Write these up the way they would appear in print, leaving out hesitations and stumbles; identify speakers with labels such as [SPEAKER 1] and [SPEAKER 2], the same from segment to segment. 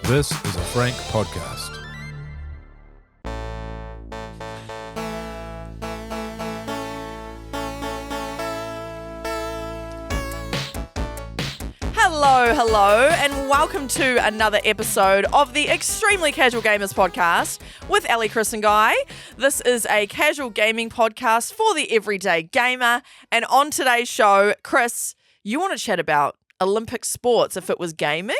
[SPEAKER 1] This is a Frank podcast.
[SPEAKER 2] Hello, and welcome to another episode of the Extremely Casual Gamers podcast with Ellie, Chris, and Guy. This is a casual gaming podcast for the everyday gamer, and on today's show, Chris, you want to chat about Olympic sports if it was gaming?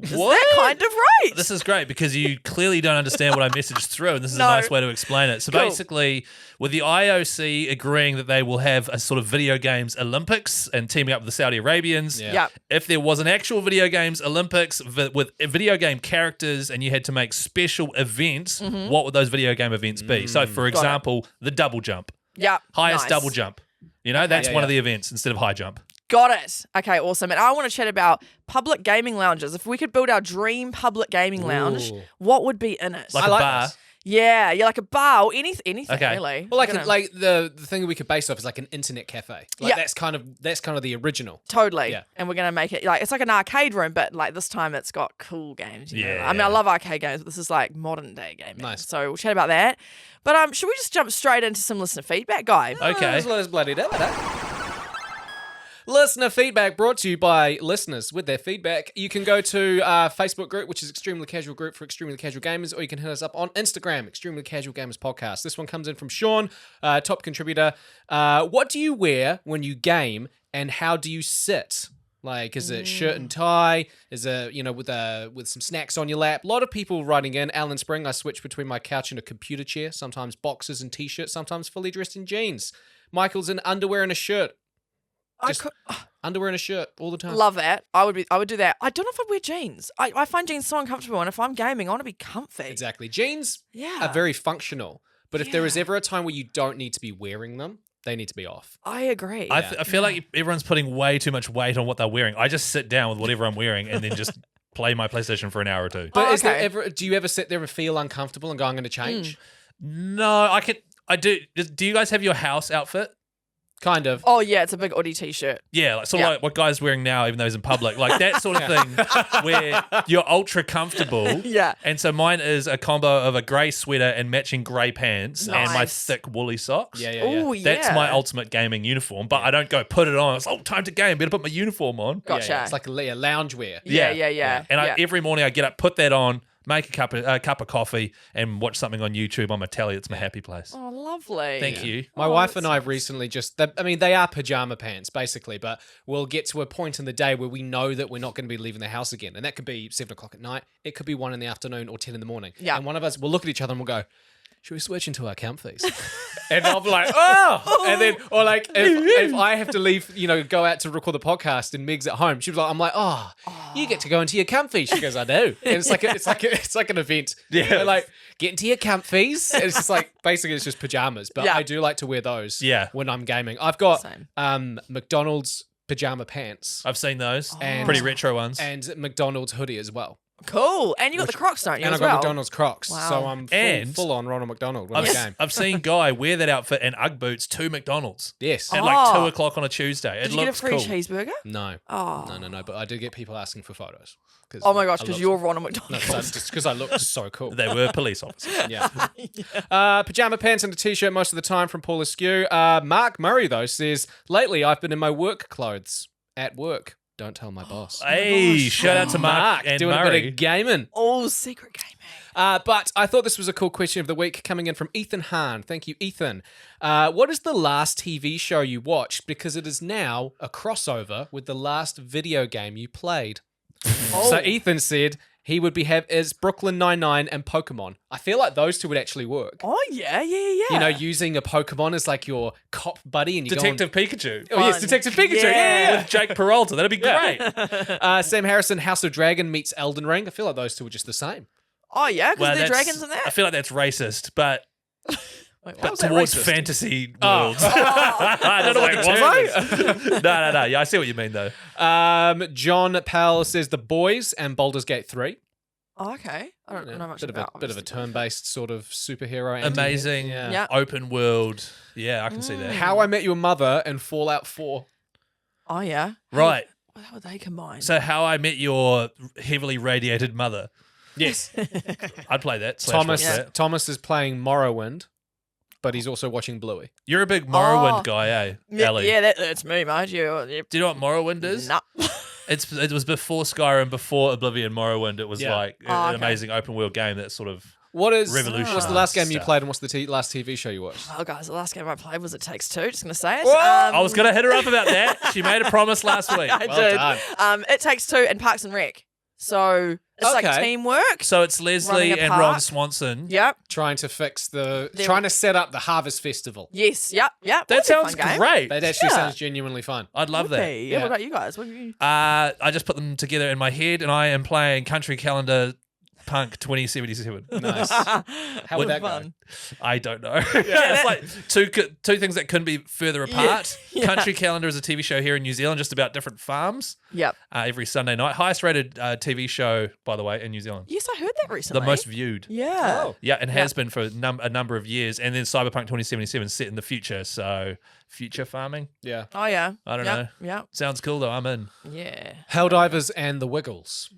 [SPEAKER 2] Is that kind of right?
[SPEAKER 3] This is great because you clearly don't understand what I messaged through, and this is a nice way to explain it. So basically, with the IOC agreeing that they will have a sort of video games Olympics and teaming up with the Saudi Arabians, if there was an actual video games Olympics with video game characters and you had to make special events, what would those video game events be? So, for example, the double jump. Highest double jump. You know, that's one of the events instead of high jump.
[SPEAKER 2] Got it. Okay, awesome. And I want to chat about public gaming lounges. If we could build our dream public gaming lounge, what would be in it?
[SPEAKER 3] Like a bar?
[SPEAKER 2] This. Yeah, like a bar or anything really.
[SPEAKER 4] Well, like the thing that we could base off is like an internet cafe. Like that's kind of the original.
[SPEAKER 2] Totally.
[SPEAKER 4] Yeah.
[SPEAKER 2] And we're gonna make it like it's like an arcade room, but like this time it's got cool games. You know? I mean, I love arcade games, but this is like modern day gaming.
[SPEAKER 4] Nice.
[SPEAKER 2] So we'll chat about that. But should we just jump straight into some listener feedback, Guy?
[SPEAKER 3] Okay.
[SPEAKER 4] Let's bloody do it. Listener feedback brought to you by listeners with their feedback. You can go to our Facebook group, which is Extremely Casual Group for Extremely Casual Gamers, or you can hit us up on Instagram, Extremely Casual Gamers Podcast. This one comes in from Sean, top contributor. What do you wear when you game, and how do you sit? Like, is it shirt and tie? Is it, with some snacks on your lap? A lot of people writing in. Alan Spring, I switch between my couch and a computer chair, sometimes boxers and t-shirts, sometimes fully dressed in jeans. Michael's in underwear and a shirt. Underwear and a shirt all the time.
[SPEAKER 2] Love that. I would do that. I don't know if I'd wear jeans. I find jeans so uncomfortable, and if I'm gaming, I want to be comfy.
[SPEAKER 4] Exactly. Jeans are very functional, but if there is ever a time where you don't need to be wearing them, they need to be off.
[SPEAKER 2] I agree.
[SPEAKER 3] I feel like everyone's putting way too much weight on what they're wearing. I just sit down with whatever I'm wearing and then just play my PlayStation for an hour or two.
[SPEAKER 4] But do you ever sit there and feel uncomfortable and go, I'm going to change?
[SPEAKER 3] No, I do. Do you guys have your house outfit?
[SPEAKER 4] Kind of.
[SPEAKER 2] Oh, yeah, it's a big Audi t-shirt.
[SPEAKER 3] Yeah, like like what Guy's wearing now, even though he's in public. Like that sort of thing where you're ultra comfortable.
[SPEAKER 2] Yeah.
[SPEAKER 3] And so mine is a combo of a grey sweater and matching grey pants and my thick woolly socks.
[SPEAKER 4] Yeah.
[SPEAKER 2] Ooh,
[SPEAKER 3] That's my ultimate gaming uniform, but I don't go put it on. It's time to game. Better put my uniform on.
[SPEAKER 2] Gotcha.
[SPEAKER 4] Yeah. It's like a lounge wear.
[SPEAKER 2] Yeah.
[SPEAKER 3] And every morning I get up, put that on, make a cup of coffee, and watch something on YouTube on my telly. It's my happy place.
[SPEAKER 2] Oh, lovely.
[SPEAKER 3] Thank you.
[SPEAKER 4] My wife and I have recently they are pajama pants, basically, but we'll get to a point in the day where we know that we're not going to be leaving the house again. And that could be 7 o'clock at night. It could be 1 in the afternoon or 10 in the morning.
[SPEAKER 2] Yeah.
[SPEAKER 4] And one of us will look at each other and we'll go, should we switch into our comfies? And I'll be like, oh! And then, or like, if I have to leave, go out to record the podcast and Meg's at home, she was like, I'm like, oh, you get to go into your comfies. She goes, I do. And it's like an event.
[SPEAKER 3] Yeah.
[SPEAKER 4] They're like, get into your comfies. And it's just like, basically it's just pajamas. But I do like to wear those when I'm gaming. I've got McDonald's pajama pants.
[SPEAKER 3] I've seen those.
[SPEAKER 4] And
[SPEAKER 3] pretty retro ones.
[SPEAKER 4] And McDonald's hoodie as well.
[SPEAKER 2] Cool. And you got the Crocs, don't you,
[SPEAKER 4] and
[SPEAKER 2] as
[SPEAKER 4] I've got
[SPEAKER 2] well?
[SPEAKER 4] McDonald's Crocs.
[SPEAKER 2] Wow.
[SPEAKER 4] So I'm full on Ronald McDonald when I game.
[SPEAKER 3] I've seen Guy wear that outfit and Ugg boots to McDonald's.
[SPEAKER 4] Yes.
[SPEAKER 3] At like 2 o'clock on a Tuesday.
[SPEAKER 2] Did you get a free cheeseburger?
[SPEAKER 4] No.
[SPEAKER 2] Oh.
[SPEAKER 4] No. But I do get people asking for photos.
[SPEAKER 2] Oh my gosh, because you're Ronald McDonald.
[SPEAKER 4] No, just because I look so cool.
[SPEAKER 3] They were police officers.
[SPEAKER 4] Yeah. Pajama pants and a t-shirt most of the time from Paul Askew. Mark Murray, though, says, lately I've been in my work clothes at work. Don't tell my boss.
[SPEAKER 3] Hey, shout out to Mark and
[SPEAKER 4] doing
[SPEAKER 3] Murray.
[SPEAKER 4] a bit of gaming.
[SPEAKER 2] Oh, secret gaming.
[SPEAKER 4] But I thought this was a cool question of the week coming in from Ethan Hahn. Thank you, Ethan. What is the last TV show you watched? Because it is now a crossover with the last video game you played. So Ethan said he would is Brooklyn Nine-Nine and Pokemon. I feel like those two would actually work.
[SPEAKER 2] Oh, yeah.
[SPEAKER 4] Using a Pokemon as like your cop buddy and you
[SPEAKER 3] Detective Pikachu.
[SPEAKER 4] Oh, yes, Detective Pikachu. Yeah.
[SPEAKER 3] With Jake Peralta. That'd be great.
[SPEAKER 4] Sam Harrison, House of Dragon meets Elden Ring. I feel like those two are just the same.
[SPEAKER 2] Oh, yeah, because they're dragons in that?
[SPEAKER 3] I feel like that's racist, but...
[SPEAKER 2] Wait,
[SPEAKER 3] but towards fantasy worlds. I don't know what the term is. No. Yeah, I see what you mean, though.
[SPEAKER 4] John Powell says The Boys and Baldur's Gate 3.
[SPEAKER 2] Oh, okay. I don't know much about
[SPEAKER 4] bit of a turn-based sort of superhero.
[SPEAKER 3] Amazing. Open world. Yeah, I can see that.
[SPEAKER 4] How I Met Your Mother and Fallout 4.
[SPEAKER 2] Oh, yeah.
[SPEAKER 3] Right.
[SPEAKER 2] How would they combine?
[SPEAKER 3] So How I Met Your heavily radiated mother.
[SPEAKER 4] Yes.
[SPEAKER 3] I'd play that.
[SPEAKER 4] Thomas is playing Morrowind, but he's also watching Bluey.
[SPEAKER 3] You're a big Morrowind guy, eh, Ellie?
[SPEAKER 2] Yeah, that's me, mate. You.
[SPEAKER 3] Do you know what Morrowind is?
[SPEAKER 2] No.
[SPEAKER 3] It was before Skyrim, before Oblivion. Morrowind. It was like an
[SPEAKER 2] okay.
[SPEAKER 3] amazing open world game that sort of
[SPEAKER 4] What's
[SPEAKER 3] revolutionized
[SPEAKER 4] the last game you
[SPEAKER 3] stuff.
[SPEAKER 4] played, and what's the last TV show you watched?
[SPEAKER 2] Oh, guys, the last game I played was It Takes Two. Just going to say it.
[SPEAKER 3] I was going to hit her up about that. She made a promise last week.
[SPEAKER 2] I did.
[SPEAKER 4] Done.
[SPEAKER 2] It Takes Two and Parks and Rec. So it's like teamwork.
[SPEAKER 3] So it's Leslie
[SPEAKER 2] Running a
[SPEAKER 3] and
[SPEAKER 2] park.
[SPEAKER 3] Ron Swanson.
[SPEAKER 2] Yep.
[SPEAKER 4] Trying to set up the Harvest Festival.
[SPEAKER 2] Yes. Yep.
[SPEAKER 3] That sounds great.
[SPEAKER 4] That actually sounds genuinely fun.
[SPEAKER 3] I'd love that.
[SPEAKER 2] Yeah. What about you guys? What have you?
[SPEAKER 3] I just put them together in my head, and I am playing Country Calendar Punk 2077.
[SPEAKER 4] Nice. How would that go?
[SPEAKER 3] I don't know. It's like two things that couldn't be further apart.
[SPEAKER 2] Yeah.
[SPEAKER 3] Country Calendar is a TV show here in New Zealand, just about different farms.
[SPEAKER 2] Yep.
[SPEAKER 3] Every Sunday night, highest rated TV show, by the way, in New Zealand.
[SPEAKER 2] Yes, I heard that recently.
[SPEAKER 3] The most viewed.
[SPEAKER 2] Yeah.
[SPEAKER 4] Oh.
[SPEAKER 3] Yeah, and has been for a number of years. And then Cyberpunk 2077 set in the future, so future farming.
[SPEAKER 4] Yeah.
[SPEAKER 2] Oh yeah.
[SPEAKER 3] I don't know.
[SPEAKER 2] Yeah.
[SPEAKER 3] Sounds cool though. I'm in.
[SPEAKER 2] Yeah.
[SPEAKER 4] Helldivers and the Wiggles.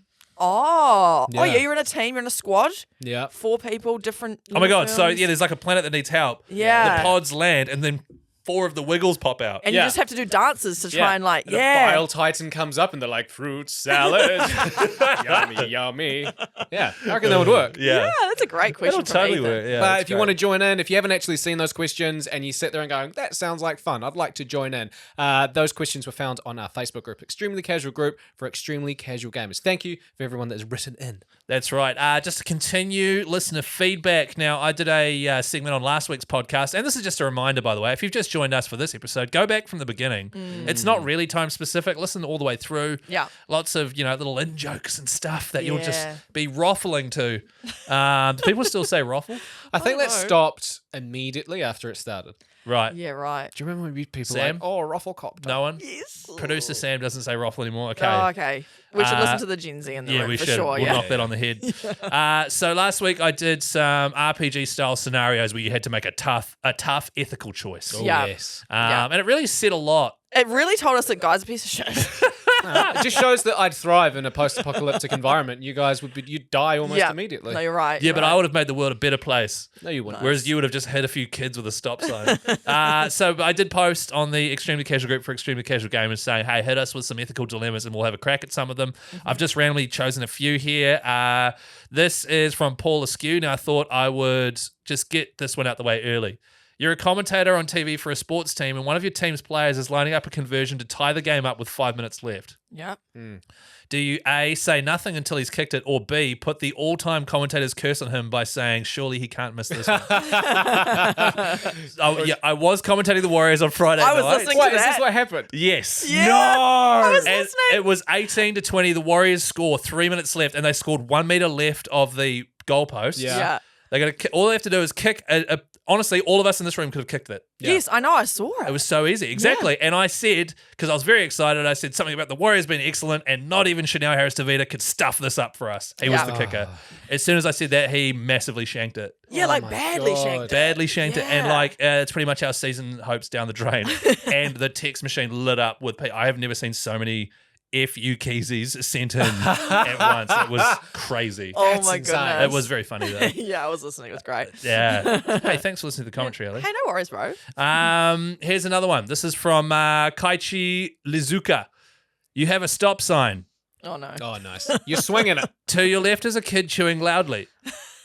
[SPEAKER 2] Oh.
[SPEAKER 4] Yeah.
[SPEAKER 2] Oh yeah. You're in a team. You're in a squad.
[SPEAKER 4] Yeah.
[SPEAKER 2] 4 people, different.
[SPEAKER 3] Oh my god! So
[SPEAKER 2] uniforms.
[SPEAKER 3] yeah, there's like a planet that needs help.
[SPEAKER 2] Yeah.
[SPEAKER 3] The pods land, and then 4 of the Wiggles pop out.
[SPEAKER 2] And you just have to do dances to try and like,
[SPEAKER 4] And a bile titan comes up and they're like, fruit salad. Yummy, yummy. Yeah, I reckon that would work.
[SPEAKER 2] Yeah, that's a great question.
[SPEAKER 3] It'll totally work. Yeah,
[SPEAKER 4] But if you want to join in, if you haven't actually seen those questions and you sit there and go, that sounds like fun, I'd like to join in. Those questions were found on our Facebook group, Extremely Casual Group for Extremely Casual Gamers. Thank you for everyone that has written in.
[SPEAKER 3] That's right. Just to continue listener feedback. Now, I did a segment on last week's podcast, and this is just a reminder, by the way, if you've just joined us for this episode, go back from the beginning. It's not really time specific. Listen all the way through.
[SPEAKER 2] Yeah.
[SPEAKER 3] Lots of, little in-jokes and stuff that you'll just be ruffling to. Do people still say ruffle?
[SPEAKER 4] I think
[SPEAKER 2] don't
[SPEAKER 4] that
[SPEAKER 2] know.
[SPEAKER 4] stopped immediately after it started.
[SPEAKER 3] Right.
[SPEAKER 2] Yeah, right.
[SPEAKER 4] Do you remember when people
[SPEAKER 3] Sam?
[SPEAKER 4] like, oh, ruffle copter?
[SPEAKER 3] No one?
[SPEAKER 2] Yes.
[SPEAKER 3] Producer Sam doesn't say ruffle anymore. Okay.
[SPEAKER 2] Oh, okay. We should listen to the Gen Z in the
[SPEAKER 3] Yeah,
[SPEAKER 2] room
[SPEAKER 3] we
[SPEAKER 2] for
[SPEAKER 3] should.
[SPEAKER 2] sure.
[SPEAKER 3] We'll knock that on the head. So last week I did some RPG style scenarios where you had to make a tough ethical choice.
[SPEAKER 4] Oh,
[SPEAKER 2] Yeah.
[SPEAKER 4] yes.
[SPEAKER 3] And it really said a lot.
[SPEAKER 2] It really told us that Guy's a piece of shit.
[SPEAKER 4] It just shows that I'd thrive in a post-apocalyptic environment. You guys you'd die almost immediately.
[SPEAKER 2] No, you're right.
[SPEAKER 3] Yeah,
[SPEAKER 2] you're
[SPEAKER 3] but
[SPEAKER 2] right.
[SPEAKER 3] I would have made the world a better place.
[SPEAKER 4] No, you wouldn't.
[SPEAKER 3] Whereas you would have just hit a few kids with a stop sign. So I did post on the Extremely Casual group for Extremely Casual Gamers saying, hey, hit us with some ethical dilemmas and we'll have a crack at some of them. I've just randomly chosen a few here. This is from Paul Askew. Now, I thought I would just get this one out the way early. You're a commentator on TV for a sports team and one of your team's players is lining up a conversion to tie the game up with 5 minutes left.
[SPEAKER 2] Yep.
[SPEAKER 3] Do you A, say nothing until he's kicked it, or B, put the all-time commentator's curse on him by saying, surely he can't miss this one? I was commentating the Warriors on Friday
[SPEAKER 2] I was
[SPEAKER 3] night.
[SPEAKER 2] listening
[SPEAKER 4] Wait,
[SPEAKER 2] to
[SPEAKER 4] is
[SPEAKER 2] that.
[SPEAKER 4] this what happened?
[SPEAKER 3] Yes.
[SPEAKER 2] Yeah. I was
[SPEAKER 3] And
[SPEAKER 2] listening.
[SPEAKER 3] it was 18-20. The Warriors score 3 minutes left, and they scored 1 meter left of the goalpost.
[SPEAKER 2] Yeah.
[SPEAKER 3] They got to. All they have to do is kick. Honestly, all of us in this room could have kicked it.
[SPEAKER 2] Yes, I know. I saw it.
[SPEAKER 3] It was so easy. Exactly. And I said, because I was very excited, I said something about the Warriors being excellent and not even Chanel Harris-Tavita could stuff this up for us. He was the kicker. As soon as I said that, he massively shanked it.
[SPEAKER 2] Yeah, like badly shanked it.
[SPEAKER 3] Badly shanked it. And
[SPEAKER 2] Yeah.
[SPEAKER 3] it's pretty much our season hopes down the drain. And the text machine lit up with, I have never seen so many F.U. Keezies sent in at once. It was crazy.
[SPEAKER 2] Oh
[SPEAKER 4] That's
[SPEAKER 2] my
[SPEAKER 4] insane.
[SPEAKER 2] goodness.
[SPEAKER 3] It was very funny though.
[SPEAKER 2] Yeah, I was listening. It was great.
[SPEAKER 3] Yeah. Hey, thanks for listening to the commentary, Ellie.
[SPEAKER 2] Hey, no worries, bro.
[SPEAKER 3] Here's another one. This is from Kaichi Lizuka. You have a stop sign.
[SPEAKER 2] Oh, no.
[SPEAKER 4] Oh, nice. You're swinging it.
[SPEAKER 3] To your left is a kid chewing loudly.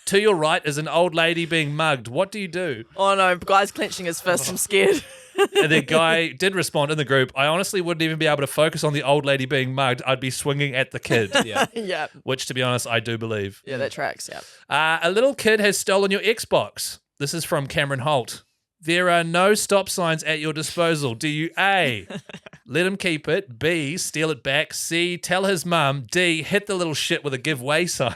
[SPEAKER 3] To your right is an old lady being mugged. What do you do?
[SPEAKER 2] Oh, no. Guy's clenching his fist. I'm scared.
[SPEAKER 3] And the guy did respond in the group. I honestly wouldn't even be able to focus on the old lady being mugged. I'd be swinging at the kid.
[SPEAKER 4] Yeah.
[SPEAKER 2] Yeah.
[SPEAKER 3] Which, to be honest, I do believe.
[SPEAKER 2] Yeah, that tracks. Yeah.
[SPEAKER 3] A little kid has stolen your Xbox. This is from Cameron Holt. There are no stop signs at your disposal. Do you A, let him keep it, B, steal it back, C, tell his mum, D, hit the little shit with a give way sign?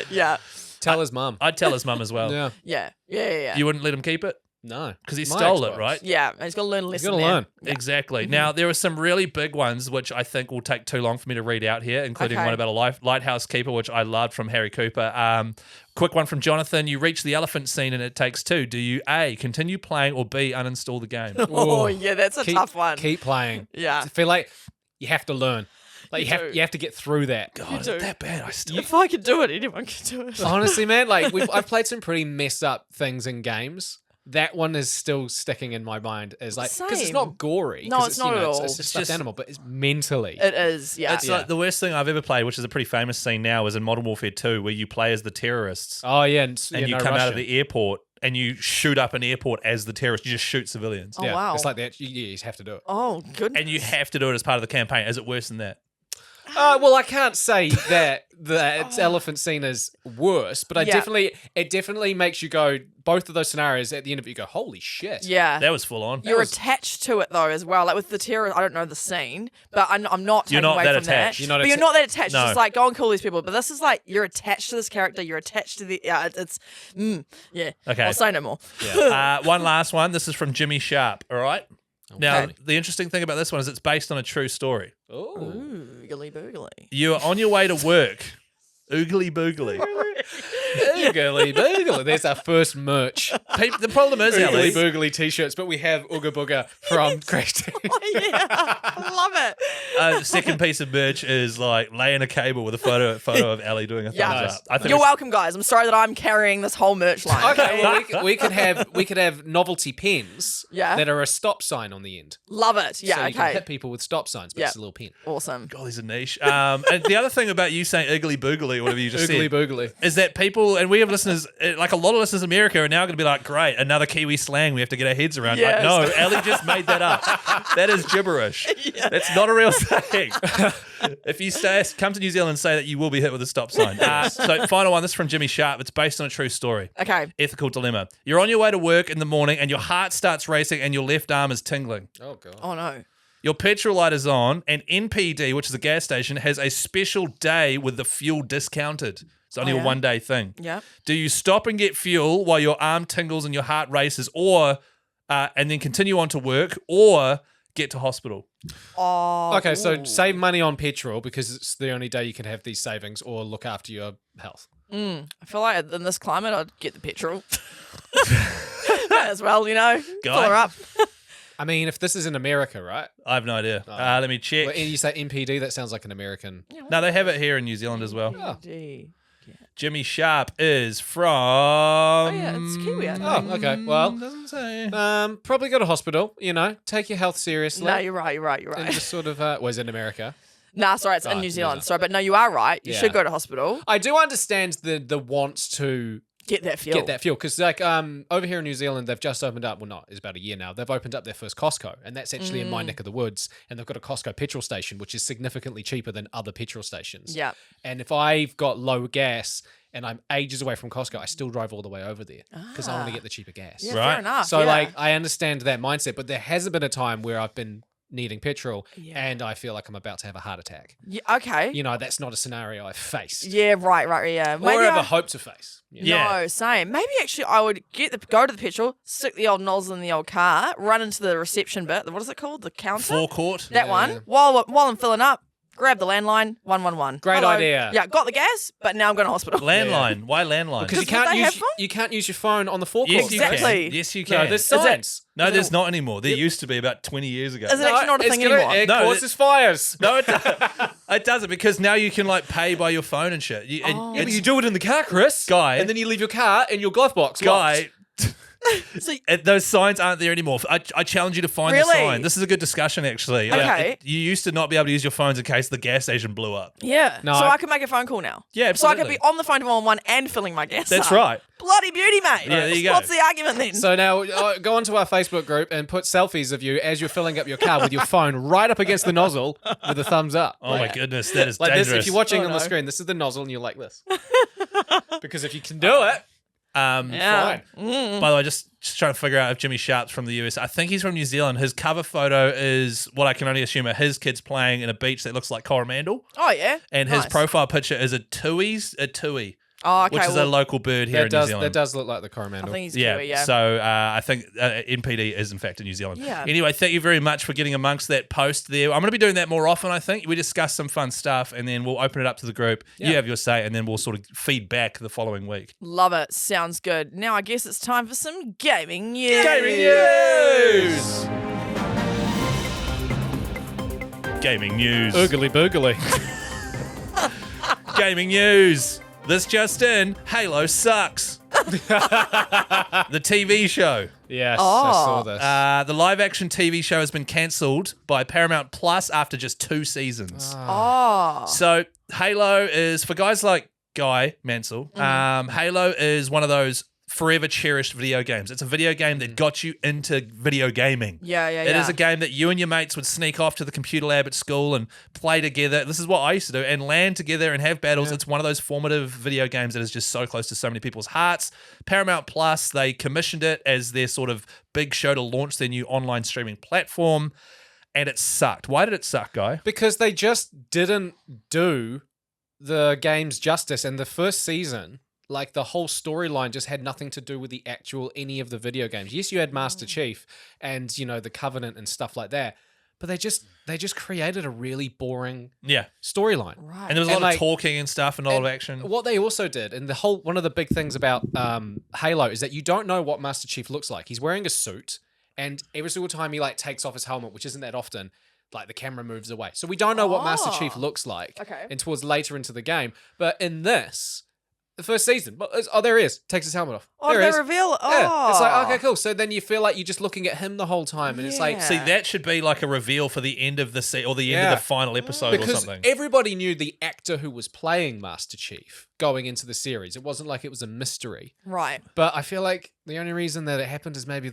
[SPEAKER 2] Yeah.
[SPEAKER 4] Tell his mum.
[SPEAKER 3] I'd tell his mum as well.
[SPEAKER 4] Yeah.
[SPEAKER 2] Yeah. Yeah.
[SPEAKER 3] You wouldn't let him keep it?
[SPEAKER 4] No.
[SPEAKER 3] Because he
[SPEAKER 4] My
[SPEAKER 3] stole it,
[SPEAKER 4] Xbox.
[SPEAKER 3] right?
[SPEAKER 2] Yeah. He's got to learn a
[SPEAKER 4] He's
[SPEAKER 2] lesson.
[SPEAKER 4] going to learn.
[SPEAKER 3] Exactly. Now, there are some really big ones, which I think will take too long for me to read out here, including
[SPEAKER 2] Okay.
[SPEAKER 3] one about a lighthouse keeper, which I loved from Harry Cooper. Quick one from Jonathan. You reach the elephant scene and it takes two. Do you A, continue playing, or B, uninstall the game?
[SPEAKER 2] Oh, yeah. That's a tough one.
[SPEAKER 4] Keep playing.
[SPEAKER 2] Yeah.
[SPEAKER 4] I feel like you have to learn. Like you have to get through that.
[SPEAKER 3] God, is it that bad? I still.
[SPEAKER 2] If I could do it, anyone could do it.
[SPEAKER 4] Honestly, man, like I've played some pretty messed up things in games. That one is still sticking in my mind as like because it's
[SPEAKER 2] Same.
[SPEAKER 4] not gory.
[SPEAKER 2] No,
[SPEAKER 4] 'cause
[SPEAKER 2] it's not at all.
[SPEAKER 4] It's a stuffed animal, but it's mentally.
[SPEAKER 2] It is, yeah.
[SPEAKER 3] It's like the worst thing I've ever played, which is a pretty famous scene now, is in Modern Warfare 2, where you play as the terrorists
[SPEAKER 4] Oh yeah, and
[SPEAKER 3] you come out of the airport and you shoot up an airport as the terrorist. You just shoot civilians.
[SPEAKER 2] Oh, wow.
[SPEAKER 4] It's like that. You just have to do it.
[SPEAKER 2] Oh, goodness.
[SPEAKER 3] And you have to do it as part of the campaign. Is it worse than that?
[SPEAKER 4] Well, I can't say that its elephant scene is worse, but it definitely makes you go. Both of those scenarios at the end of it, you go, holy shit.
[SPEAKER 2] Yeah.
[SPEAKER 3] That was full on.
[SPEAKER 2] You're attached to it though as well. Like with the terror, I don't know the scene, but I'm not taking
[SPEAKER 3] You're not
[SPEAKER 2] away
[SPEAKER 3] that
[SPEAKER 2] from
[SPEAKER 3] attached.
[SPEAKER 2] that.
[SPEAKER 4] You're not
[SPEAKER 2] but you're not that attached.
[SPEAKER 3] No.
[SPEAKER 2] It's just like go and kill these people. But this is like you're attached to this character. You're attached to the. Yeah, yeah.
[SPEAKER 3] Okay.
[SPEAKER 2] I'll say no more.
[SPEAKER 3] One last one. This is from Jimmy Sharp. All right. Now,
[SPEAKER 2] Okay.
[SPEAKER 3] the interesting thing about this one is it's based on a true story.
[SPEAKER 4] Oh.
[SPEAKER 2] Oooooogily boogily.
[SPEAKER 3] You are on your way to work. Oogily boogily.
[SPEAKER 4] Oogly boogly. There's our first merch.
[SPEAKER 3] The problem is,
[SPEAKER 4] Oogly
[SPEAKER 3] Ellie,
[SPEAKER 4] boogly t-shirts, but we have Ooga Booga from Crash Team.
[SPEAKER 2] Oh yeah, I love it.
[SPEAKER 3] the second piece of merch is like laying a cable with a photo of Ellie doing a thumbs
[SPEAKER 2] Yeah.
[SPEAKER 3] up. I think
[SPEAKER 2] You're
[SPEAKER 3] it's-
[SPEAKER 2] welcome, guys. I'm sorry that I'm carrying this whole merch line.
[SPEAKER 4] Okay, well, we could have novelty pens
[SPEAKER 2] Yeah.
[SPEAKER 4] that are a stop sign on the end.
[SPEAKER 2] Love it. Yeah.
[SPEAKER 4] so you can
[SPEAKER 2] Okay.
[SPEAKER 4] hit people with stop signs, but
[SPEAKER 2] Yeah.
[SPEAKER 4] it's a little pen.
[SPEAKER 2] Awesome.
[SPEAKER 3] God, he's a niche. And the other thing about you saying oogly boogly or whatever you just
[SPEAKER 4] Oogly
[SPEAKER 3] said
[SPEAKER 4] boogly.
[SPEAKER 3] is that people, and we have listeners, like a lot of listeners in America are now going to be like, great, another Kiwi slang we have to get our heads around.
[SPEAKER 2] Yes.
[SPEAKER 3] Like, no, Ellie just made that up. That is gibberish. That's not a real saying. If you come to New Zealand and say that, you will be hit with a stop sign. So final one, this is from Jimmy Sharp. It's based on a true story.
[SPEAKER 2] Okay.
[SPEAKER 3] Ethical dilemma. You're on your way to work in the morning and your heart starts racing and your left arm is tingling.
[SPEAKER 4] Oh, God.
[SPEAKER 2] Oh no.
[SPEAKER 3] Your petrol light is on and NPD, which is a gas station, has a special day with the fuel discounted. It's only
[SPEAKER 2] Oh, yeah?
[SPEAKER 3] a one-day thing.
[SPEAKER 2] Yeah.
[SPEAKER 3] Do you stop and get fuel while your arm tingles and your heart races, or and then continue on to work, or get to hospital?
[SPEAKER 2] Oh.
[SPEAKER 4] Okay, so
[SPEAKER 2] ooh.
[SPEAKER 4] save money on petrol because it's the only day you can have these savings, or look after your health.
[SPEAKER 2] I feel like in this climate, I'd get the petrol. Might as well, you know. Fill her up.
[SPEAKER 4] I mean, if this is in America, right?
[SPEAKER 3] I have no idea. Let me check.
[SPEAKER 4] Well, and you say NPD, that sounds like an American.
[SPEAKER 3] No, they have it here in New Zealand as well.
[SPEAKER 4] Oh.
[SPEAKER 2] Gee.
[SPEAKER 3] Jimmy Sharp is from...
[SPEAKER 2] Oh, yeah, it's Kiwi, I think.
[SPEAKER 4] Oh, okay. Well,
[SPEAKER 3] doesn't say.
[SPEAKER 4] probably go to hospital, you know, take your health seriously.
[SPEAKER 2] No, you're right.
[SPEAKER 4] And just sort of, was it in America?
[SPEAKER 2] Nah, sorry, it's in New Zealand. Sorry, but no, you are right. You
[SPEAKER 4] Yeah.
[SPEAKER 2] should go to hospital.
[SPEAKER 4] I do understand the wants to
[SPEAKER 2] Get that fuel.
[SPEAKER 4] get that fuel because, like, over here in New Zealand, they've just opened up. Well, not it's about a year now. They've opened up their first Costco, and that's actually in my neck of the woods. And they've got a Costco petrol station, which is significantly cheaper than other petrol stations.
[SPEAKER 2] Yeah.
[SPEAKER 4] And if I've got low gas and I'm ages away from Costco, I still drive all the way over there because I want to get the cheaper gas.
[SPEAKER 2] Yeah,
[SPEAKER 3] Right.
[SPEAKER 2] fair enough.
[SPEAKER 4] So,
[SPEAKER 2] yeah.
[SPEAKER 4] like, I understand that mindset, but there hasn't been a time where I've been needing petrol and I feel like I'm about to have a heart attack.
[SPEAKER 2] Yeah, okay.
[SPEAKER 4] You know, that's not a scenario I've faced.
[SPEAKER 2] Yeah, right, yeah.
[SPEAKER 4] Or
[SPEAKER 2] I-
[SPEAKER 4] ever hope to face. You know?
[SPEAKER 3] Yeah.
[SPEAKER 2] No, same. Maybe actually I would go to the petrol, stick the old nozzle in the old car, run into the reception bit. What is it called? The counter?
[SPEAKER 3] Forecourt.
[SPEAKER 2] That one. While I'm filling up, grab the landline, 111.
[SPEAKER 4] Great
[SPEAKER 2] Hello.
[SPEAKER 4] idea.
[SPEAKER 2] Yeah, got the gas, but now I'm going to hospital.
[SPEAKER 3] Landline. Why landline?
[SPEAKER 4] Because
[SPEAKER 2] Because would they have phone?
[SPEAKER 4] you can't use your phone on the forecourt.
[SPEAKER 3] Yes, you
[SPEAKER 2] Exactly.
[SPEAKER 3] can. Yes, you
[SPEAKER 4] No,
[SPEAKER 3] can.
[SPEAKER 4] there's
[SPEAKER 2] Is it-
[SPEAKER 4] signs.
[SPEAKER 3] No, there's not anymore. There used to be about 20 years ago.
[SPEAKER 2] Is it actually not a thing anymore?
[SPEAKER 4] It
[SPEAKER 3] No,
[SPEAKER 4] causes fires.
[SPEAKER 3] No, it doesn't, because now you can like pay by your phone and shit.
[SPEAKER 2] Oh.
[SPEAKER 3] And
[SPEAKER 4] Yeah, but
[SPEAKER 3] it's-
[SPEAKER 4] you do it in the car, Chris.
[SPEAKER 3] Guy.
[SPEAKER 4] And then you leave your car in your glove box.
[SPEAKER 3] guy.
[SPEAKER 2] So-
[SPEAKER 3] Those signs aren't there anymore. I challenge you to find the
[SPEAKER 2] Really?
[SPEAKER 3] sign. This is a good discussion, actually.
[SPEAKER 2] Okay.
[SPEAKER 3] You used to not be able to use your phones in case the gas station blew up.
[SPEAKER 2] Yeah.
[SPEAKER 4] No,
[SPEAKER 2] so
[SPEAKER 4] I-
[SPEAKER 2] I can make a phone call now.
[SPEAKER 3] Yeah,
[SPEAKER 2] So I could
[SPEAKER 3] absolutely.
[SPEAKER 2] be on the phone to 111 and filling my gas
[SPEAKER 3] That's
[SPEAKER 2] up.
[SPEAKER 3] right.
[SPEAKER 2] Bloody beauty, mate.
[SPEAKER 3] Yeah, there you go.
[SPEAKER 2] What's the argument then?
[SPEAKER 4] So now go onto our Facebook group and put selfies of you as you're filling up your car with your phone right up against the nozzle with a thumbs up.
[SPEAKER 3] Oh my goodness, that is
[SPEAKER 4] Like
[SPEAKER 3] dangerous.
[SPEAKER 4] this, if you're watching
[SPEAKER 2] Oh,
[SPEAKER 4] on the
[SPEAKER 2] no.
[SPEAKER 4] screen, this is the nozzle and you're like this. Because if you can do it,
[SPEAKER 2] yeah.
[SPEAKER 4] fine.
[SPEAKER 3] By the way, just trying to figure out if Jimmy Sharp's from the US. I think he's from New Zealand. His cover photo is what I can only assume are his kids playing in a beach that looks like Coromandel.
[SPEAKER 2] Oh, yeah.
[SPEAKER 3] And his
[SPEAKER 2] Nice.
[SPEAKER 3] profile picture is a tui,
[SPEAKER 2] Oh, okay.
[SPEAKER 3] which is a local bird here in New
[SPEAKER 4] That
[SPEAKER 3] Zealand.
[SPEAKER 4] does look like the
[SPEAKER 2] I
[SPEAKER 4] Coromandel.
[SPEAKER 2] think he's
[SPEAKER 3] Yeah,
[SPEAKER 2] Kiwi, yeah.
[SPEAKER 3] so I think NPD is in fact in New Zealand.
[SPEAKER 2] Yeah.
[SPEAKER 3] Anyway, thank you very much for getting amongst that post there. I'm going to be doing that more often, I think. We discuss some fun stuff and then we'll open it up to the group. You have your say and then we'll sort of feed back the following week.
[SPEAKER 2] Love it. Sounds good. Now I guess it's time for some gaming news.
[SPEAKER 3] Gaming news! Gaming news.
[SPEAKER 4] Oogily boogily.
[SPEAKER 3] Gaming news. This just in, Halo sucks. The TV show.
[SPEAKER 4] Yes, I saw this.
[SPEAKER 3] The live-action TV show has been cancelled by Paramount Plus after just 2 seasons. So Halo is, for guys like Guy Mansell, Halo is one of those forever cherished video games. It's a video game that got you into video gaming. It is a game that you and your mates would sneak off to the computer lab at school and play together. This is what I used to do, and land together and have battles. It's one of those formative video games that is just so close to so many people's hearts. Paramount Plus, they commissioned it as their sort of big show to launch their new online streaming platform, and it sucked. Why did it suck, Guy?
[SPEAKER 4] Because they just didn't do the game's justice, and the first season, like the whole storyline just had nothing to do with the actual any of the video games. Yes, you had Master Chief and, you know, the Covenant and stuff like that, but they just created a really boring storyline.
[SPEAKER 2] Right.
[SPEAKER 3] And there was a lot of talking and stuff and a lot of action.
[SPEAKER 4] What they also did, and one of the big things about Halo is that you don't know what Master Chief looks like. He's wearing a suit, and every single time he like takes off his helmet, which isn't that often, like the camera moves away. So we don't know what Master Chief looks like until later into the game. But in this, the first season, there he is, takes his helmet off.
[SPEAKER 2] Oh,
[SPEAKER 4] there he is.
[SPEAKER 2] reveal.
[SPEAKER 4] Yeah. It's like, okay, cool. So then you feel like you're just looking at him the whole time, and it's like,
[SPEAKER 3] see, that should be like a reveal for the end of the or the end of the final episode or something.
[SPEAKER 4] Everybody knew the actor who was playing Master Chief going into the series. It wasn't like it was a mystery,
[SPEAKER 2] Right.
[SPEAKER 4] But I feel like the only reason that it happened is maybe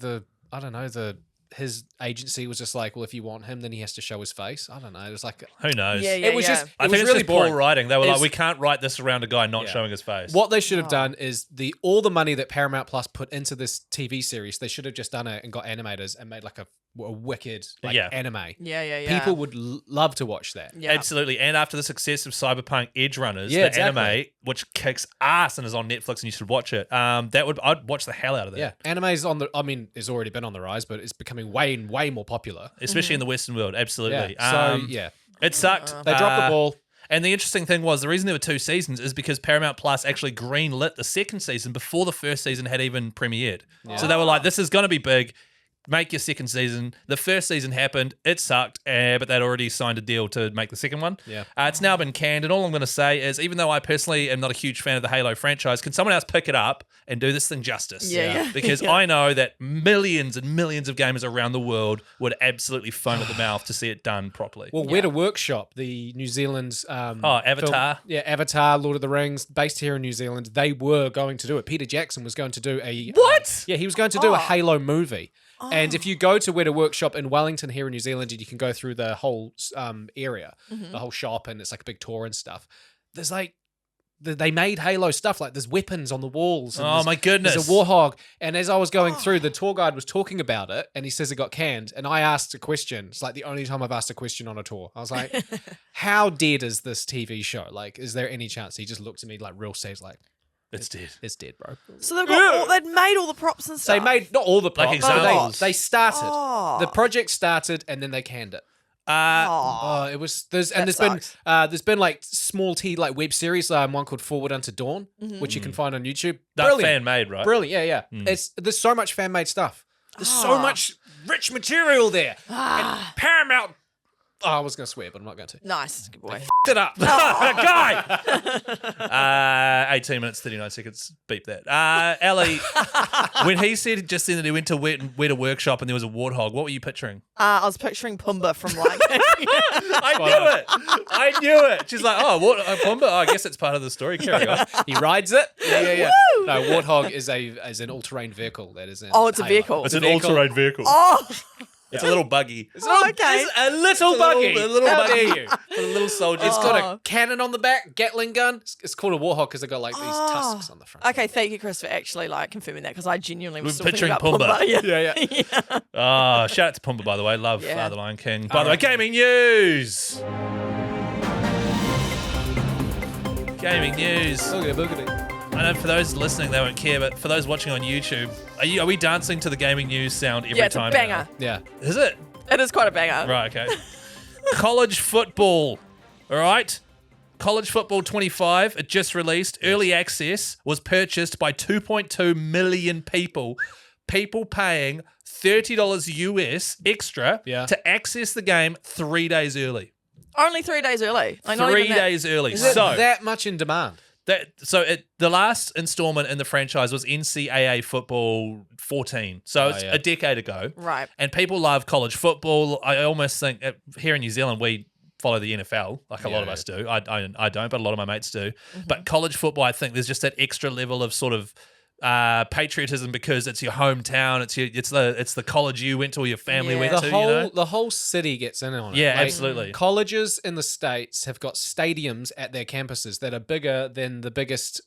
[SPEAKER 4] his agency was just like, well, if you want him, then he has to show his face. I don't know. It was like,
[SPEAKER 3] who knows?
[SPEAKER 4] It was just,
[SPEAKER 3] I think it's
[SPEAKER 4] really
[SPEAKER 3] just poor
[SPEAKER 4] boring.
[SPEAKER 3] writing. They were like, we can't write this around a guy not showing his face.
[SPEAKER 4] What they should have done is all the money that Paramount Plus put into this TV series, they should have just done it and got animators and made like a wicked anime.
[SPEAKER 2] Yeah.
[SPEAKER 4] People would love to watch that.
[SPEAKER 2] Yeah.
[SPEAKER 3] Absolutely. And after the success of Cyberpunk Edge Runners, the anime, which kicks ass and is on Netflix and you should watch it, I'd watch the hell out of that.
[SPEAKER 4] Yeah. Anime's it's already been on the rise, but it's becoming way more popular.
[SPEAKER 3] Especially in the Western world. Absolutely.
[SPEAKER 4] Yeah.
[SPEAKER 3] It sucked.
[SPEAKER 4] They dropped the ball.
[SPEAKER 3] And the interesting thing was, the reason there were 2 seasons is because Paramount Plus actually greenlit the second season before the first season had even premiered. Yeah. So they were like, this is going to be big. Make your second season. The first season happened. It sucked, but they'd already signed a deal to make the second one.
[SPEAKER 4] Yeah.
[SPEAKER 3] It's now been canned, and all I'm going to say is, even though I personally am not a huge fan of the Halo franchise, can someone else pick it up and do this thing justice?
[SPEAKER 2] Yeah.
[SPEAKER 3] Because I know that millions and millions of gamers around the world would absolutely foam at the mouth to see it done properly.
[SPEAKER 4] Well, Weta Workshop, the New Zealand's
[SPEAKER 3] Avatar.
[SPEAKER 4] Avatar, Lord of the Rings, based here in New Zealand, they were going to do it. Peter Jackson was going to do a...
[SPEAKER 3] What?
[SPEAKER 4] He was going to do a Halo movie. And if you go to Weta Workshop in Wellington here in New Zealand, and you can go through the whole area, the whole shop, and it's like a big tour and stuff. There's like, they made Halo stuff, like there's weapons on the walls. And
[SPEAKER 3] oh my goodness.
[SPEAKER 4] There's a warthog. And as I was going through, the tour guide was talking about it, and he says it got canned. And I asked a question. It's like the only time I've asked a question on a tour. I was like, how dead is this TV show? Like, is there any chance? He just looked at me like real sad, like,
[SPEAKER 3] it's dead.
[SPEAKER 4] It's dead, bro.
[SPEAKER 2] So they'd made all the props and stuff.
[SPEAKER 4] They made not all the props.
[SPEAKER 3] Like examples.
[SPEAKER 4] They started. The project started and then they canned it. It was there's been like small like web series, one called Forward Unto Dawn, which you can find on YouTube.
[SPEAKER 3] That's fan made, right?
[SPEAKER 4] Brilliant, yeah. There's so much fan made stuff. There's so much rich material there. And Paramount. Oh, I was going to swear, but I'm not going to.
[SPEAKER 2] Nice. Good boy.
[SPEAKER 4] F***ed it up.
[SPEAKER 3] Guy! 18 minutes, 39 seconds. Beep that. Ellie, when he said just then that he went to Weta Workshop and there was a warthog, what were you picturing?
[SPEAKER 2] I was picturing Pumbaa from Lion King.
[SPEAKER 3] I knew it. She's like, Pumbaa? Oh, I guess it's part of the story. Carry on.
[SPEAKER 4] He rides it. Yeah. No, warthog is an all-terrain vehicle. That is.
[SPEAKER 2] It's a vehicle.
[SPEAKER 3] It's an all-terrain vehicle.
[SPEAKER 2] Oh.
[SPEAKER 3] It's a little buggy.
[SPEAKER 2] Okay.
[SPEAKER 4] It's a little buggy.
[SPEAKER 3] A little
[SPEAKER 4] How
[SPEAKER 3] buggy.
[SPEAKER 4] dare you?
[SPEAKER 3] For a little soldier.
[SPEAKER 4] It's got a cannon on the back, Gatling gun. It's called a warthog because they've got like these tusks on the front.
[SPEAKER 2] Okay, thank you, Chris, for actually like confirming that because I genuinely was
[SPEAKER 3] We're
[SPEAKER 2] still thinking
[SPEAKER 3] picturing
[SPEAKER 2] about
[SPEAKER 3] Pumbaa.
[SPEAKER 2] Yeah.
[SPEAKER 3] Oh, shout out to Pumbaa, by the way. Love The Lion King. By the way, gaming news. Gaming news.
[SPEAKER 4] Boogity.
[SPEAKER 3] I know for those listening, they won't care, but for those watching on YouTube, are we dancing to the gaming news sound every
[SPEAKER 2] It's
[SPEAKER 3] time?
[SPEAKER 2] a banger.
[SPEAKER 3] Now?
[SPEAKER 4] Yeah.
[SPEAKER 3] Is it?
[SPEAKER 2] It is quite a banger.
[SPEAKER 3] Right, okay. College football. All right. College Football 25, it just released. Yes. Early access was purchased by 2.2 million people. People paying $30 US extra to access the game 3 days early.
[SPEAKER 2] Only 3 days early. Like, not
[SPEAKER 3] 3
[SPEAKER 2] even that.
[SPEAKER 3] days early.
[SPEAKER 4] Is it
[SPEAKER 3] So
[SPEAKER 4] that much in demand?
[SPEAKER 3] the last installment in the franchise was NCAA football 14. So it's a decade ago.
[SPEAKER 2] Right.
[SPEAKER 3] And people love college football. I almost think here in New Zealand, we follow the NFL like a lot of us do. I don't, but a lot of my mates do. But college football, I think there's just that extra level of sort of patriotism because it's your hometown. It's the college you went to or your family went to.
[SPEAKER 4] The whole city gets in on it.
[SPEAKER 3] Yeah, absolutely.
[SPEAKER 4] Colleges in the States have got stadiums at their campuses that are bigger than the biggest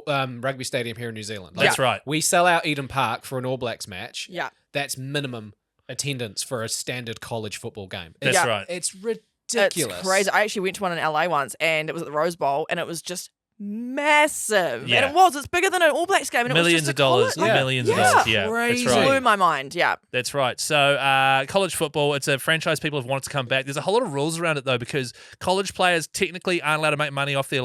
[SPEAKER 4] rugby stadium here in New Zealand.
[SPEAKER 3] That's right.
[SPEAKER 4] We sell out Eden Park for an All Blacks match.
[SPEAKER 2] Yeah.
[SPEAKER 4] That's minimum attendance for a standard college football game.
[SPEAKER 3] That's right.
[SPEAKER 4] It's ridiculous.
[SPEAKER 2] It's crazy. I actually went to one in LA once, and it was at the Rose Bowl, and it was just massive.
[SPEAKER 3] Yeah.
[SPEAKER 2] And it's bigger than an All Blacks game, and
[SPEAKER 3] Millions
[SPEAKER 2] it was just
[SPEAKER 3] of dollars. Millions of dollars. Yeah,
[SPEAKER 4] Crazy.
[SPEAKER 3] that's right.
[SPEAKER 2] Blew my mind. Yeah.
[SPEAKER 3] That's right. So college football, it's a franchise people have wanted to come back. There's a whole lot of rules around it, though, because college players technically aren't allowed to make money off their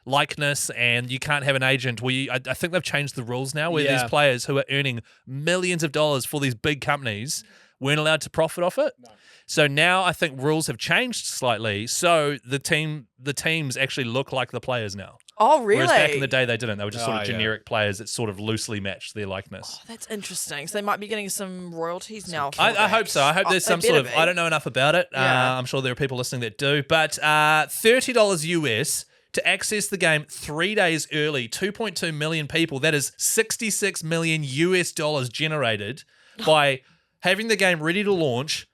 [SPEAKER 3] likeness, and you can't have an agent. I think they've changed the rules now where these players who are earning millions of dollars for these big companies weren't allowed to profit off it. No. So now I think rules have changed slightly. So the teams actually look like the players now.
[SPEAKER 2] Oh, really?
[SPEAKER 3] Whereas back in the day, they didn't. They were just sort of generic players that sort of loosely matched their likeness.
[SPEAKER 2] Oh, that's interesting. So they might be getting some royalties now.
[SPEAKER 3] I hope so. I hope there's some sort of... I don't know enough about it.
[SPEAKER 2] Yeah.
[SPEAKER 3] I'm sure there are people listening that do. But $30 US to access the game 3 days early, 2.2 million people. That is $66 million US generated by having the game ready to launch,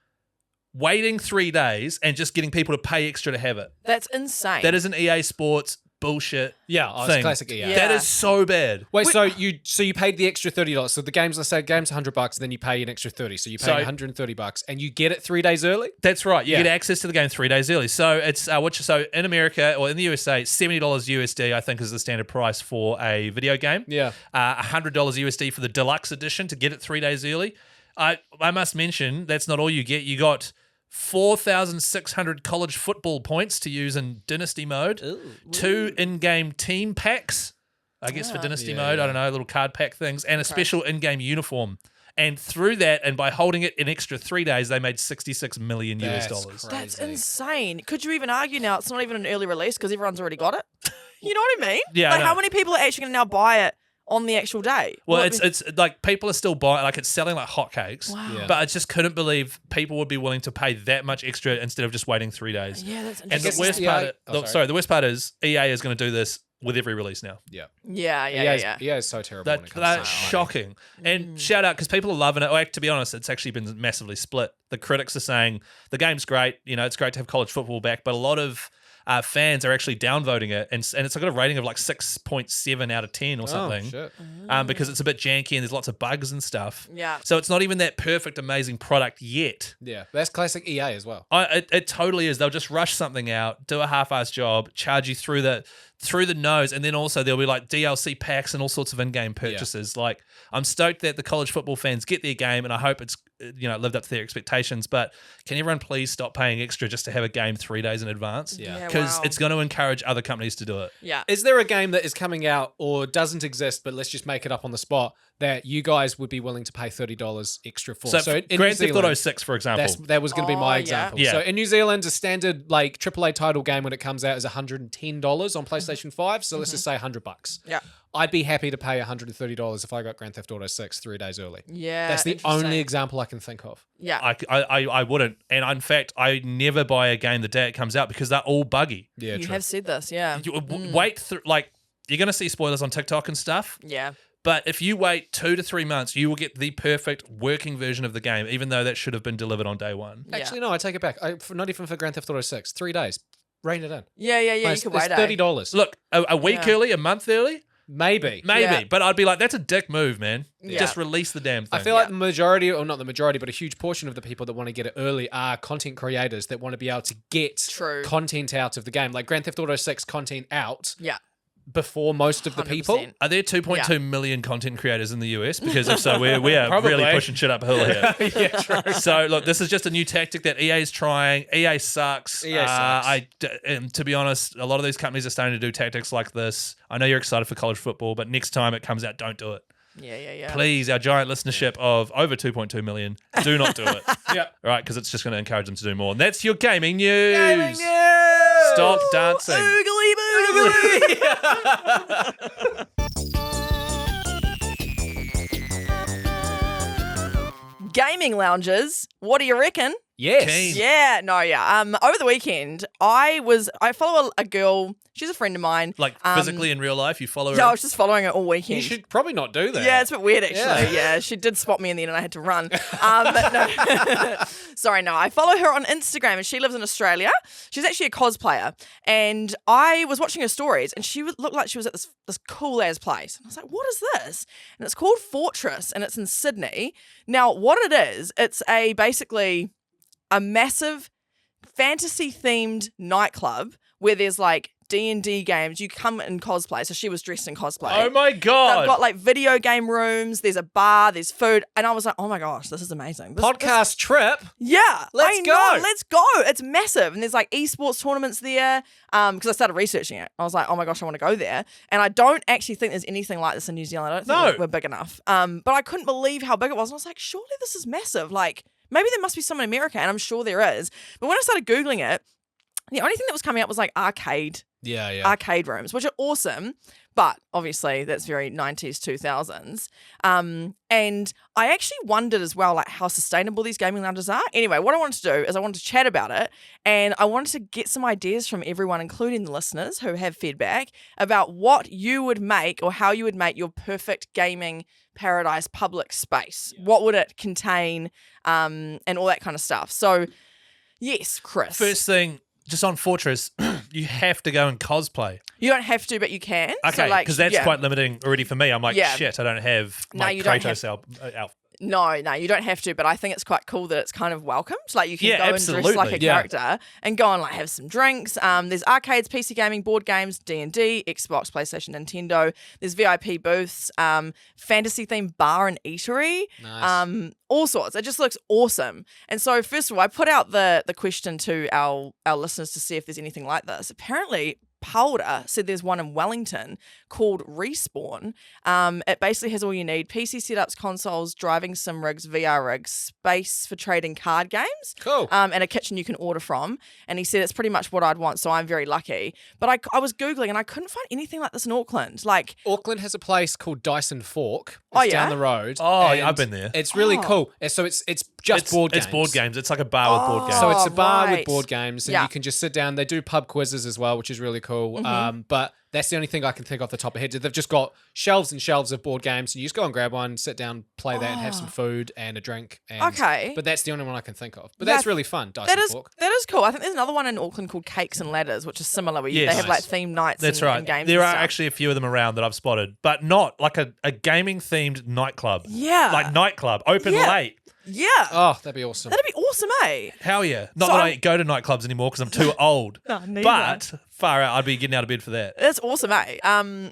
[SPEAKER 3] waiting 3 days, and just getting people to pay extra to have it.
[SPEAKER 2] That's insane.
[SPEAKER 3] That is an EA Sports bullshit
[SPEAKER 4] it's classic EA.
[SPEAKER 2] Yeah.
[SPEAKER 3] That is so bad.
[SPEAKER 4] Wait, so you paid the extra $30. So the game's, let's say game's $100, and then you pay an extra $30. So you pay $130, and you get it 3 days early.
[SPEAKER 3] That's right. You get access to the game 3 days early. So it's so in America or in the USA, $70 USD I think is the standard price for a video game.
[SPEAKER 4] Yeah.
[SPEAKER 3] $100 USD for the deluxe edition to get it 3 days early. I must mention that's not all you get. You got 4,600 college football points to use in Dynasty mode. Ooh. 2 in-game team packs, I guess, for Dynasty mode. I don't know, little card pack things, and a special in-game uniform. And through that, and by holding it an extra 3 days, they made $66 million US.
[SPEAKER 4] Crazy.
[SPEAKER 2] That's insane. Could you even argue now it's not even an early release because everyone's already got it? You know what I mean?
[SPEAKER 3] Yeah.
[SPEAKER 2] Like, how many people are actually going to now buy it on the actual day?
[SPEAKER 3] Well, it's like people are still buying, like it's selling like hotcakes.
[SPEAKER 2] Wow.
[SPEAKER 4] Yeah.
[SPEAKER 3] But I just couldn't believe people would be willing to pay that much extra instead of just waiting 3 days.
[SPEAKER 2] Yeah, that's
[SPEAKER 3] And
[SPEAKER 2] interesting.
[SPEAKER 3] the worst part, the worst part is EA is going to do this with every release now.
[SPEAKER 4] Yeah.
[SPEAKER 2] Yeah.
[SPEAKER 4] EA is so terrible. when it comes
[SPEAKER 3] That's
[SPEAKER 4] to
[SPEAKER 3] shocking. And shout out, because people are loving it. Like, to be honest, it's actually been massively split. The critics are saying the game's great. You know, it's great to have college football back, but a lot of fans are actually downvoting it, and it's got a rating of like 6.7 out of 10 or something.
[SPEAKER 4] Oh, shit.
[SPEAKER 3] Because it's a bit janky and there's lots of bugs and stuff.
[SPEAKER 2] Yeah.
[SPEAKER 3] So it's not even that perfect, amazing product yet.
[SPEAKER 4] Yeah. That's classic EA as well.
[SPEAKER 3] It totally is. They'll just rush something out, do a half-assed job, charge you through the nose, and then also there'll be like DLC packs and all sorts of in-game purchases. Yeah. Like, I'm stoked that the college football fans get their game, and I hope it's lived up to their expectations. But can everyone please stop paying extra just to have a game 3 days in advance?
[SPEAKER 4] Yeah.
[SPEAKER 3] Because it's going to encourage other companies to do it.
[SPEAKER 2] Yeah.
[SPEAKER 4] Is there a game that is coming out or doesn't exist, but let's just make it up on the spot, that you guys would be willing to pay $30 extra for?
[SPEAKER 3] So in Grand Theft Auto 6, for example.
[SPEAKER 4] That was going to be my
[SPEAKER 2] yeah.
[SPEAKER 4] example.
[SPEAKER 3] Yeah.
[SPEAKER 4] So in New Zealand, a standard like AAA title game when it comes out is $110 on PlayStation 5. So let's just say $100.
[SPEAKER 2] Yeah.
[SPEAKER 4] I'd be happy to pay $130 if I got Grand Theft Auto 6 3 days early.
[SPEAKER 2] Yeah.
[SPEAKER 4] That's the
[SPEAKER 2] interesting.
[SPEAKER 4] only example I can think of.
[SPEAKER 2] Yeah.
[SPEAKER 3] I wouldn't. And in fact, I never buy a game the day it comes out because they're all buggy.
[SPEAKER 4] Yeah,
[SPEAKER 2] You
[SPEAKER 4] true.
[SPEAKER 2] have said this, yeah.
[SPEAKER 3] Wait through, like, you're going to see spoilers on TikTok and stuff.
[SPEAKER 2] Yeah.
[SPEAKER 3] But if you wait 2 to 3 months, you will get the perfect working version of the game, even though that should have been delivered on day one.
[SPEAKER 4] Actually, no, I take it back. Not even for Grand Theft Auto 6. 3 days. Rein it in.
[SPEAKER 2] Yeah. You
[SPEAKER 4] It's
[SPEAKER 2] could wait.
[SPEAKER 4] $30.
[SPEAKER 3] Look, a week early, a month early,
[SPEAKER 4] Maybe.
[SPEAKER 2] Yeah.
[SPEAKER 3] but I'd be like, that's a dick move, man.
[SPEAKER 2] Yeah.
[SPEAKER 3] Just release the damn thing.
[SPEAKER 4] I feel like the majority, or not the majority, but a huge portion of the people that want to get it early are content creators that want to be able to get
[SPEAKER 2] True.
[SPEAKER 4] content out of the game. Like Grand Theft Auto 6 content out
[SPEAKER 2] Yeah.
[SPEAKER 4] before most of the people.
[SPEAKER 2] 100%.
[SPEAKER 3] Are there 2.2 million content creators in the US? Because if so, we are
[SPEAKER 4] Probably.
[SPEAKER 3] really pushing shit uphill here.
[SPEAKER 4] Yeah, true.
[SPEAKER 3] So look, this is just a new tactic that EA is trying. EA sucks.
[SPEAKER 4] EA sucks.
[SPEAKER 3] And to be honest, a lot of these companies are starting to do tactics like this. I know you're excited for college football, but next time it comes out, don't do it.
[SPEAKER 2] Yeah.
[SPEAKER 3] Please, our giant listenership of over 2.2 million, do not do it.
[SPEAKER 4] Yeah.
[SPEAKER 3] Right, because it's just going to encourage them to do more. And that's your gaming news.
[SPEAKER 2] Gaming news!
[SPEAKER 3] Stop dancing.
[SPEAKER 2] Oogly boogly! Gaming lounges, what do you reckon?
[SPEAKER 4] Yes.
[SPEAKER 3] Keen.
[SPEAKER 2] Yeah, no, yeah. Over the weekend, I follow a girl. She's a friend of mine.
[SPEAKER 3] Like physically in real life, you follow her?
[SPEAKER 2] No, I was just following her all weekend.
[SPEAKER 4] You should probably not do that.
[SPEAKER 2] Yeah, it's a bit weird actually. Yeah, she did spot me in the end and I had to run. But no. Sorry, no. I follow her on Instagram and she lives in Australia. She's actually a cosplayer. And I was watching her stories and she looked like she was at this cool ass place. And I was like, what is this? And it's called Fortress and it's in Sydney. Now, what it is, it's basically a massive fantasy themed nightclub where there's like D&D games. You come in cosplay. So she was dressed in cosplay.
[SPEAKER 3] Oh my God.
[SPEAKER 2] They've got like video game rooms. There's a bar. There's food. And I was like, oh my gosh, this is amazing.
[SPEAKER 4] Podcast trip.
[SPEAKER 2] Yeah.
[SPEAKER 4] Let's go.
[SPEAKER 2] Know, let's go. It's massive. And there's like esports tournaments there. Because I started researching it. I was like, oh my gosh, I want to go there. And I don't actually think there's anything like this in New Zealand. I don't think we're big enough. But I couldn't believe how big it was. And I was like, surely this is massive. Like maybe there must be some in America. And I'm sure there is. But when I started Googling it, the only thing that was coming up was like arcade rooms, which are awesome, but obviously that's very 90s, 2000s. And I actually wondered as well, like how sustainable these gaming lounges are. Anyway, what I wanted to do is I wanted to chat about it and I wanted to get some ideas from everyone, including the listeners who have feedback about what you would make or how you would make your perfect gaming paradise public space. Yeah. What would it contain and all that kind of stuff. So, yes, Chris.
[SPEAKER 3] First thing, just on Fortress, you have to go and cosplay.
[SPEAKER 2] You don't have to, but you can.
[SPEAKER 3] Okay, because that's quite limiting already for me. I'm like, shit, I don't have my Kratos outfit.
[SPEAKER 2] No, you don't have to, but I think it's quite cool that it's kind of welcomed. Like you can go and dress like a character and go and like have some drinks. There's arcades, PC gaming, board games, D&D, Xbox, PlayStation, Nintendo. There's VIP booths, fantasy themed bar and eatery.
[SPEAKER 4] Nice.
[SPEAKER 2] All sorts. It just looks awesome. And so first of all, I put out the question to our listeners to see if there's anything like this. Apparently, Powder said there's one in Wellington called Respawn. It basically has all you need: PC setups, consoles, driving sim rigs, VR rigs, space for trading card games.
[SPEAKER 4] Cool.
[SPEAKER 2] And a kitchen you can order from. And he said it's pretty much what I'd want, so I'm very lucky. But I was Googling and I couldn't find anything like this in Auckland. Like
[SPEAKER 4] Auckland has a place called Dyson Fork. It's down the road.
[SPEAKER 3] Oh, I've been there.
[SPEAKER 4] It's really cool. So it's just board games.
[SPEAKER 3] It's board games. It's like a bar with board games.
[SPEAKER 4] So it's a bar with board games and you can just sit down. They do pub quizzes as well, which is really cool. But that's the only thing I can think off the top of my head. They've just got shelves and shelves of board games. And you just go and grab one, sit down, play that, and have some food and a drink. And, but that's the only one I can think of. But that's really fun, Dyson Fork.
[SPEAKER 2] That is cool. I think there's another one in Auckland called Cakes and Ladders, which is similar. Where they have like themed nights and games.
[SPEAKER 3] There
[SPEAKER 2] and
[SPEAKER 3] are
[SPEAKER 2] stuff.
[SPEAKER 3] actually a few of them around that I've spotted, but not like a gaming-themed nightclub.
[SPEAKER 2] Yeah.
[SPEAKER 3] Like nightclub, open late.
[SPEAKER 2] Yeah.
[SPEAKER 4] Oh, that'd be awesome.
[SPEAKER 2] That'd be awesome, eh?
[SPEAKER 3] Hell yeah. Not that I go to nightclubs anymore because I'm too old.
[SPEAKER 2] No, neither.
[SPEAKER 3] But far out, I'd be getting out of bed for that.
[SPEAKER 2] That's awesome, eh?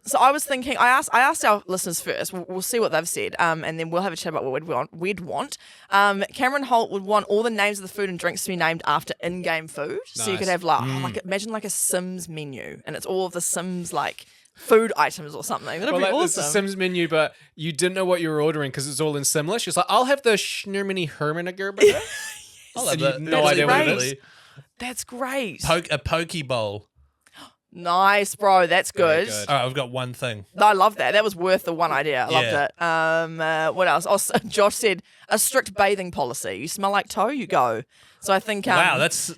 [SPEAKER 2] So I was thinking, I asked our listeners first. We'll see what they've said, and then we'll have a chat about what we'd want. Cameron Holt would want all the names of the food and drinks to be named after in-game food. Nice. So you could have like imagine like a Sims menu, and it's all of the Sims like food items or something. That'd be awesome.
[SPEAKER 4] It's a Sims menu, but you didn't know what you were ordering because it's all in Simlish. It's like, I'll have the Schnermini Hermaniger.
[SPEAKER 3] I'll have that.
[SPEAKER 4] No idea what it is.
[SPEAKER 2] That's great.
[SPEAKER 3] A poke bowl.
[SPEAKER 2] Nice, bro. That's good.
[SPEAKER 3] All right, I've got one thing.
[SPEAKER 2] I love that. That was worth the one idea. I loved it. What else? Oh, Josh said a strict bathing policy. You smell like toe, you go. So I think
[SPEAKER 3] wow, that's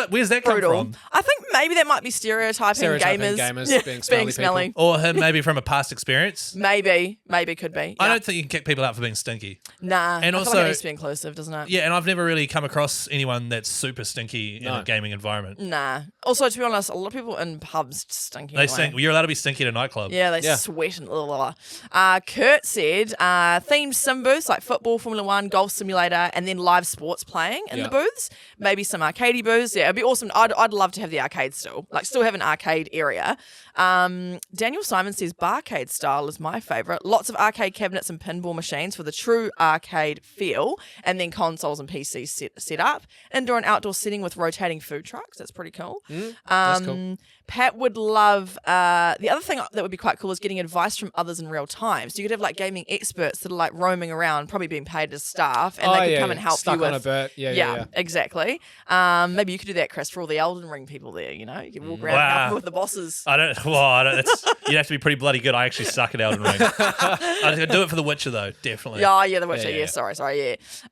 [SPEAKER 3] where's that come from?
[SPEAKER 2] I think maybe that might be stereotyping gamers
[SPEAKER 4] being
[SPEAKER 2] smelly.
[SPEAKER 3] Or him maybe from a past experience.
[SPEAKER 2] Maybe could be.
[SPEAKER 3] I don't think you can kick people out for being stinky.
[SPEAKER 2] Nah,
[SPEAKER 3] and
[SPEAKER 2] I
[SPEAKER 3] also
[SPEAKER 2] feel like it needs to be inclusive, doesn't it?
[SPEAKER 3] Yeah, and I've never really come across anyone that's super stinky in a gaming environment.
[SPEAKER 2] Nah. Also, to be honest, a lot of people in pubs stinky.
[SPEAKER 3] They stink. You're allowed to be stinky at a nightclub.
[SPEAKER 2] Yeah, they sweat and Kurt said themed sim booths like football, Formula 1, golf simulator, and then live sports playing in the booths. experts, maybe some arcadey booths. Yeah, it'd be awesome. I'd love to have the arcade still have an arcade area. Daniel Simon says barcade style is my favourite. Lots of arcade cabinets and pinball machines for the true arcade feel, and then consoles and PCs set up. Indoor and outdoor setting with rotating food trucks. That's pretty cool.
[SPEAKER 4] That's cool.
[SPEAKER 2] Pat would love, the other thing that would be quite cool is getting advice from others in real time. So you could have like gaming experts that are like roaming around, probably being paid as staff, and they could come and help
[SPEAKER 4] Stuck
[SPEAKER 2] you with.
[SPEAKER 4] on a bit. Yeah.
[SPEAKER 2] Exactly. Maybe you could do that, Chris, for all the Elden Ring people there. You know, you can walk around and help them with the bosses.
[SPEAKER 3] You'd have to be pretty bloody good. I actually suck at Elden Ring. I'd do it for The Witcher though, definitely.
[SPEAKER 2] Yeah, The Witcher. Yeah. Sorry.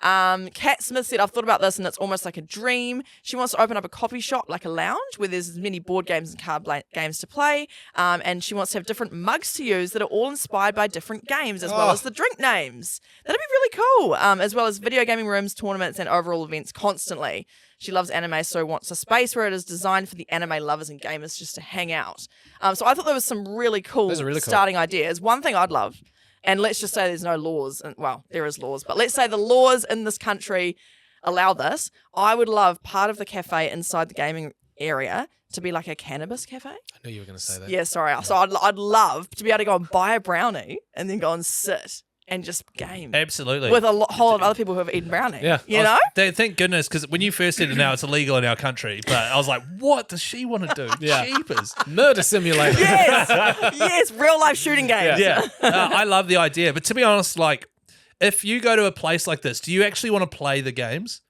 [SPEAKER 2] Yeah. Kat Smith said, I've thought about this and it's almost like a dream. She wants to open up a coffee shop, like a lounge, where there's as many board games and card games to play. And she wants to have different mugs to use that are all inspired by different games, as well as the drink names. That'd be really cool. As well as video gaming rooms, tournaments, and overall events constantly. She loves anime, so wants a space where it is designed for the anime lovers and gamers just to hang out. So I thought there was some really cool starting ideas. One thing I'd love, and let's just say there's no laws, and well, there is laws, but let's say the laws in this country allow this. I would love part of the cafe inside the gaming area to be like a cannabis cafe.
[SPEAKER 4] I knew you were going to say that.
[SPEAKER 2] Yeah, sorry. So I'd love to be able to go and buy a brownie and then go and sit and just game.
[SPEAKER 3] Absolutely.
[SPEAKER 2] With a whole lot of other people who have eaten brownie.
[SPEAKER 4] Yeah.
[SPEAKER 2] You know?
[SPEAKER 3] Thank goodness, because when you first said it now, it's illegal in our country. But I was like, what does she want to do?
[SPEAKER 4] Yeah.
[SPEAKER 3] Jeepers.
[SPEAKER 4] Murder simulator.
[SPEAKER 2] Yes, real life shooting games.
[SPEAKER 3] Yeah. I love the idea. But to be honest, like, if you go to a place like this, do you actually want to play the games?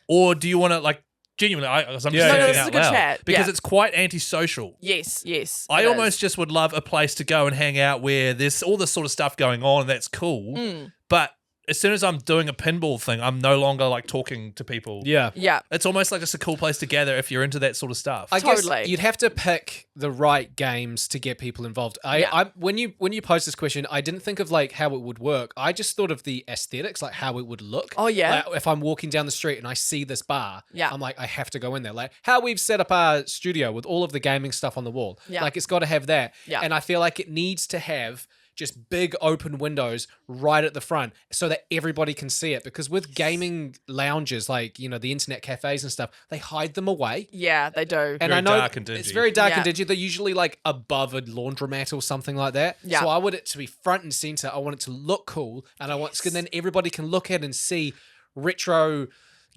[SPEAKER 3] Or do you want to, like, genuinely, I'm just thinking
[SPEAKER 2] this is
[SPEAKER 3] out
[SPEAKER 2] a good
[SPEAKER 3] loud,
[SPEAKER 2] chat.
[SPEAKER 3] because
[SPEAKER 2] Yeah.
[SPEAKER 3] it's quite antisocial.
[SPEAKER 2] Yes.
[SPEAKER 3] I
[SPEAKER 2] it
[SPEAKER 3] almost
[SPEAKER 2] is.
[SPEAKER 3] just would love a place to go and hang out where there's all this sort of stuff going on, and that's cool. But as soon as I'm doing a pinball thing, I'm no longer like talking to people.
[SPEAKER 4] Yeah.
[SPEAKER 2] Yeah.
[SPEAKER 3] It's almost like just a cool place to gather if you're into that sort of stuff.
[SPEAKER 4] I guess
[SPEAKER 2] Totally.
[SPEAKER 4] you'd have to pick the right games to get people involved. When you posed this question, I didn't think of like how it would work. I just thought of the aesthetics, like how it would look.
[SPEAKER 2] Oh, yeah.
[SPEAKER 4] Like, if I'm walking down the street and I see this bar,
[SPEAKER 2] Yeah.
[SPEAKER 4] I'm like, I have to go in there. Like how we've set up our studio with all of the gaming stuff on the wall.
[SPEAKER 2] Yeah.
[SPEAKER 4] Like it's got to have that.
[SPEAKER 2] Yeah.
[SPEAKER 4] And I feel like it needs to have just big open windows right at the front so that everybody can see it. Because with gaming lounges, like, you know, the internet cafes and stuff, they hide them away.
[SPEAKER 2] Yeah, they do.
[SPEAKER 4] And
[SPEAKER 3] Very
[SPEAKER 4] I know
[SPEAKER 3] dark and dingy.
[SPEAKER 4] it's very dark
[SPEAKER 2] Yeah.
[SPEAKER 4] and dingy. They're usually like above a laundromat or something like that.
[SPEAKER 2] Yeah.
[SPEAKER 4] So I want it to be front and center. I want it to look cool. And I want, and then everybody can look at and see retro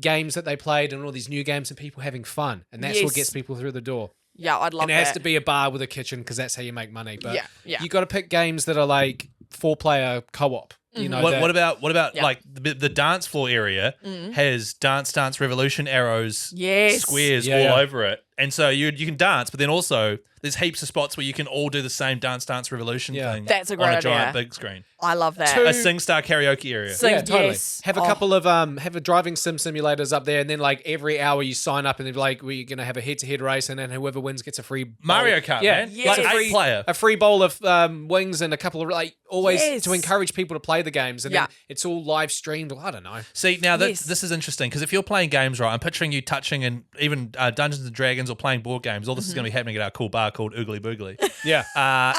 [SPEAKER 4] games that they played and all these new games and people having fun. And that's what
[SPEAKER 2] Yes.
[SPEAKER 4] gets people through the door.
[SPEAKER 2] Yeah, I'd love
[SPEAKER 4] And it
[SPEAKER 2] that.
[SPEAKER 4] has to be a bar with a kitchen because that's how you make money. But
[SPEAKER 2] Yeah.
[SPEAKER 4] you got to pick games that are like 4-player co-op. You know,
[SPEAKER 3] What about
[SPEAKER 2] Yeah.
[SPEAKER 3] like the dance floor area has Dance Revolution arrows,
[SPEAKER 2] Yes.
[SPEAKER 3] squares
[SPEAKER 4] Yeah,
[SPEAKER 3] all
[SPEAKER 4] yeah.
[SPEAKER 3] over it, and so you can dance, but then also there's heaps of spots where you can all do the same Dance Revolution
[SPEAKER 4] Yeah.
[SPEAKER 3] thing.
[SPEAKER 2] That's a
[SPEAKER 3] on
[SPEAKER 2] great
[SPEAKER 3] a giant
[SPEAKER 2] idea.
[SPEAKER 3] big screen,
[SPEAKER 2] I love that.
[SPEAKER 4] Two-
[SPEAKER 3] a SingStar karaoke area.
[SPEAKER 2] Sing-
[SPEAKER 4] Yeah, totally.
[SPEAKER 2] yes.
[SPEAKER 4] Have a
[SPEAKER 2] Oh.
[SPEAKER 4] couple of have a driving sim simulators up there, and then like every hour you sign up, and they're like, we're gonna have a head-to-head race, and then whoever wins gets a free bowl.
[SPEAKER 3] Mario Kart,
[SPEAKER 4] Yeah,
[SPEAKER 3] man.
[SPEAKER 2] Yes.
[SPEAKER 3] Like
[SPEAKER 2] A
[SPEAKER 3] eight player.
[SPEAKER 4] a free bowl of wings and a couple of like always
[SPEAKER 2] Yes.
[SPEAKER 4] to encourage people to play the games, and
[SPEAKER 2] Yeah.
[SPEAKER 4] then it's all live streamed. I don't know.
[SPEAKER 3] See, now
[SPEAKER 2] Yes.
[SPEAKER 3] this is interesting because if you're playing games, right, I'm picturing you touching and even Dungeons and Dragons or playing board games. All this is going to be happening at our cool bar called Oooooogily Booooogily.
[SPEAKER 4] Yeah,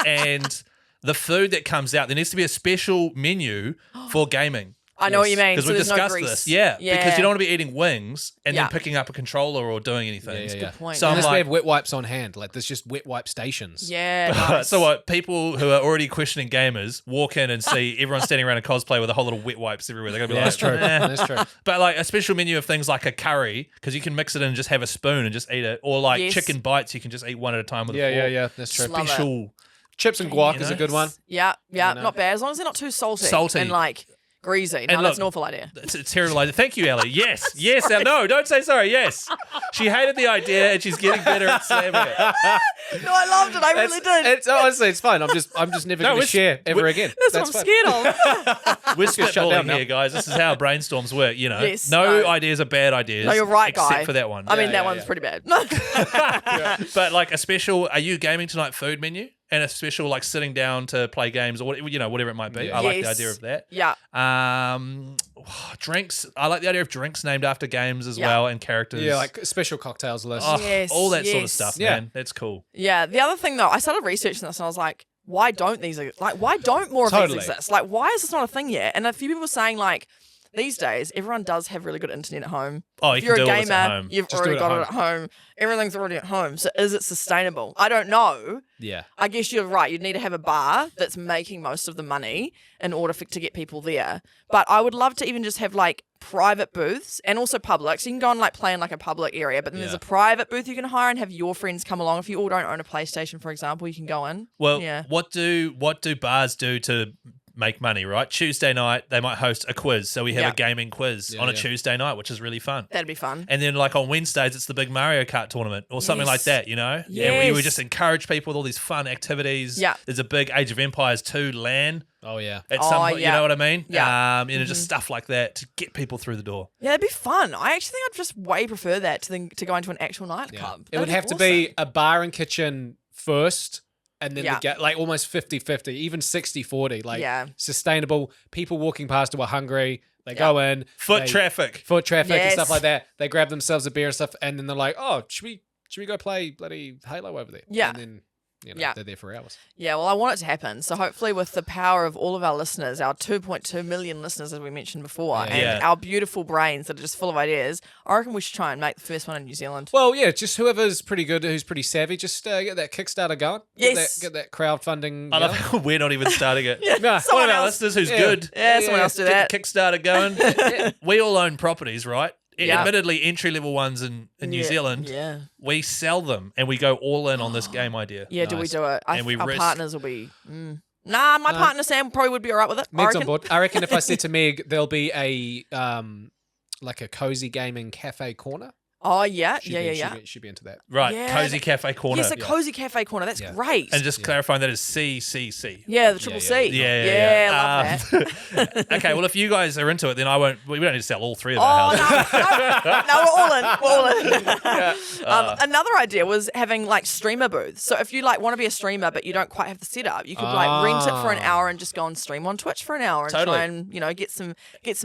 [SPEAKER 3] And the food that comes out, there needs to be a special menu for gaming.
[SPEAKER 2] I know what you mean.
[SPEAKER 3] Because
[SPEAKER 2] So
[SPEAKER 3] we've
[SPEAKER 2] there's no
[SPEAKER 3] discussed
[SPEAKER 2] grease.
[SPEAKER 3] this. Yeah, because you don't want to be eating wings and
[SPEAKER 2] Yeah.
[SPEAKER 3] then picking up a controller or doing anything.
[SPEAKER 4] yeah.
[SPEAKER 2] Point.
[SPEAKER 3] So I'm
[SPEAKER 4] Unless we
[SPEAKER 3] like,
[SPEAKER 4] have wet wipes on hand, like there's just wet wipe stations.
[SPEAKER 2] Yeah. Nice.
[SPEAKER 3] so what? People who are already questioning gamers walk in and see everyone standing around a cosplay with a whole lot of wet wipes everywhere. They're gonna be
[SPEAKER 4] Yeah,
[SPEAKER 3] like,
[SPEAKER 4] that's true.
[SPEAKER 3] "Eh."
[SPEAKER 4] That's true.
[SPEAKER 3] But like a special menu of things like a curry, because you can mix it in and just have a spoon and just eat it, or like
[SPEAKER 2] Yes.
[SPEAKER 3] chicken bites, you can just eat one at a time with a fork.
[SPEAKER 4] Yeah. That's true.
[SPEAKER 2] Love it.
[SPEAKER 3] Special.
[SPEAKER 4] Chips and guac
[SPEAKER 3] You
[SPEAKER 4] is
[SPEAKER 3] know?
[SPEAKER 4] a good one.
[SPEAKER 2] Yeah,
[SPEAKER 4] You know?
[SPEAKER 2] not bad. As long as they're not too salty.
[SPEAKER 3] Salty.
[SPEAKER 2] And like greasy. No,
[SPEAKER 3] And
[SPEAKER 2] that's
[SPEAKER 3] look-
[SPEAKER 2] an awful idea.
[SPEAKER 3] It's a terrible idea. Thank you, Ellie. Yes, yes. No, don't say sorry. Yes, she hated the idea and she's getting better at slamming it.
[SPEAKER 2] No, I loved it. I really did.
[SPEAKER 4] It's honestly, it's fine. I'm just never
[SPEAKER 3] No,
[SPEAKER 4] going to
[SPEAKER 3] it's-
[SPEAKER 4] share ever
[SPEAKER 3] we-
[SPEAKER 4] again.
[SPEAKER 2] That's what I'm
[SPEAKER 4] fine.
[SPEAKER 2] scared of.
[SPEAKER 3] We're
[SPEAKER 4] shut down
[SPEAKER 3] spitballing
[SPEAKER 4] now.
[SPEAKER 3] here, guys. This is how brainstorms work. You know,
[SPEAKER 2] Yes,
[SPEAKER 3] no
[SPEAKER 2] no.
[SPEAKER 3] ideas are bad ideas.
[SPEAKER 2] No, you're right,
[SPEAKER 3] except
[SPEAKER 2] guy.
[SPEAKER 3] for that one.
[SPEAKER 2] I mean, that
[SPEAKER 4] yeah,
[SPEAKER 2] one's
[SPEAKER 4] yeah.
[SPEAKER 2] pretty bad.
[SPEAKER 3] But like a special, are you gaming tonight food menu? And a special like sitting down to play games or whatever it might be.
[SPEAKER 4] Yeah.
[SPEAKER 3] I like the
[SPEAKER 2] Yes.
[SPEAKER 3] idea of that.
[SPEAKER 2] Yeah.
[SPEAKER 3] Drinks. I like the idea of drinks named after games as
[SPEAKER 2] Yeah.
[SPEAKER 3] well and characters.
[SPEAKER 4] Yeah, like special cocktails list.
[SPEAKER 3] Oh,
[SPEAKER 2] Yes,
[SPEAKER 3] all that sort of
[SPEAKER 2] yes.
[SPEAKER 3] stuff,
[SPEAKER 4] Yeah.
[SPEAKER 3] man. That's cool.
[SPEAKER 2] Yeah. The other thing though, I started researching this and I was like, why don't more of
[SPEAKER 4] Totally.
[SPEAKER 2] these exist? Like, why is this not a thing yet? And a few people were saying like, these days, everyone does have really good internet at home.
[SPEAKER 3] Oh,
[SPEAKER 2] if
[SPEAKER 3] you can
[SPEAKER 2] you're a
[SPEAKER 3] do all this at
[SPEAKER 2] gamer,
[SPEAKER 3] home.
[SPEAKER 2] you've
[SPEAKER 4] Just
[SPEAKER 2] already
[SPEAKER 4] do it at
[SPEAKER 2] got it at home. Everything's already at home. So is it sustainable? I don't know.
[SPEAKER 4] Yeah.
[SPEAKER 2] I guess you're right. You'd need to have a bar that's making most of the money in order to get people there. But I would love to even just have like private booths and also public. So you can go and like play in like a public area, but then there's a private booth you can hire and have your friends come along. If you all don't own a PlayStation, for example, you can go in.
[SPEAKER 3] Well, what do bars do to make money, right? Tuesday night, they might host a quiz. So we have a gaming quiz on a Tuesday night, which is really fun.
[SPEAKER 2] That'd be fun.
[SPEAKER 3] And then like on Wednesdays, it's the big Mario Kart tournament or something like that, you know?
[SPEAKER 2] Yes.
[SPEAKER 3] And we just encourage people with all these fun activities.
[SPEAKER 2] Yeah.
[SPEAKER 3] There's a big Age of Empires 2 LAN.
[SPEAKER 4] Oh, yeah.
[SPEAKER 3] At some point, you know what I mean?
[SPEAKER 2] Yeah.
[SPEAKER 3] Just stuff like that to get people through the door.
[SPEAKER 2] Yeah, it'd be fun. I actually think I'd just way prefer that to go into an actual nightclub.
[SPEAKER 4] It would have to be a bar and kitchen first. And then like almost 50-50, even 60-40, like sustainable. People walking past who are hungry, they go in.
[SPEAKER 3] Foot traffic
[SPEAKER 2] Yes.
[SPEAKER 4] and stuff like that. They grab themselves a beer and stuff, and then they're like, oh, should we go play bloody Halo over there?
[SPEAKER 2] Yeah.
[SPEAKER 4] And then they're there for hours.
[SPEAKER 2] Yeah, well, I want it to happen. So hopefully with the power of all of our listeners, our 2.2 million listeners, as we mentioned before, and our beautiful brains that are just full of ideas, I reckon we should try and make the first one in New Zealand.
[SPEAKER 4] Well, yeah, just whoever's pretty good, who's pretty savvy, just get that Kickstarter going.
[SPEAKER 2] Yes.
[SPEAKER 4] Get that crowdfunding
[SPEAKER 3] I love how we're not even starting it.
[SPEAKER 4] No,
[SPEAKER 3] One of our listeners who's good.
[SPEAKER 2] Yeah, someone else do that.
[SPEAKER 3] Get the Kickstarter going. We all own properties, right? Admittedly, entry-level ones in New Zealand.
[SPEAKER 2] Yeah.
[SPEAKER 3] We sell them and we go all in on this game idea.
[SPEAKER 2] Yeah, do we do it?
[SPEAKER 3] And we
[SPEAKER 2] our
[SPEAKER 3] risk-
[SPEAKER 2] partners will be... Nah, my partner Sam probably would be all right with it.
[SPEAKER 4] Meg's on board. I reckon if I said to Meg, there'll be a like a cozy gaming cafe corner.
[SPEAKER 2] Oh, yeah.
[SPEAKER 4] She'd be into that.
[SPEAKER 3] Right,
[SPEAKER 2] Yeah,
[SPEAKER 3] Cozy Cafe Corner.
[SPEAKER 2] Yes, a cozy cafe corner. That's great.
[SPEAKER 3] And just clarifying that is CCC.
[SPEAKER 2] Yeah, the triple C.
[SPEAKER 3] Yeah.
[SPEAKER 2] Love that.
[SPEAKER 3] Okay, well, if you guys are into it, then we don't need to sell all three of our houses.
[SPEAKER 2] No, we're all in. Another idea was having like streamer booths. So if you like want to be a streamer but you don't quite have the setup, you could like rent it for an hour and just go and stream on Twitch for an hour and try and get some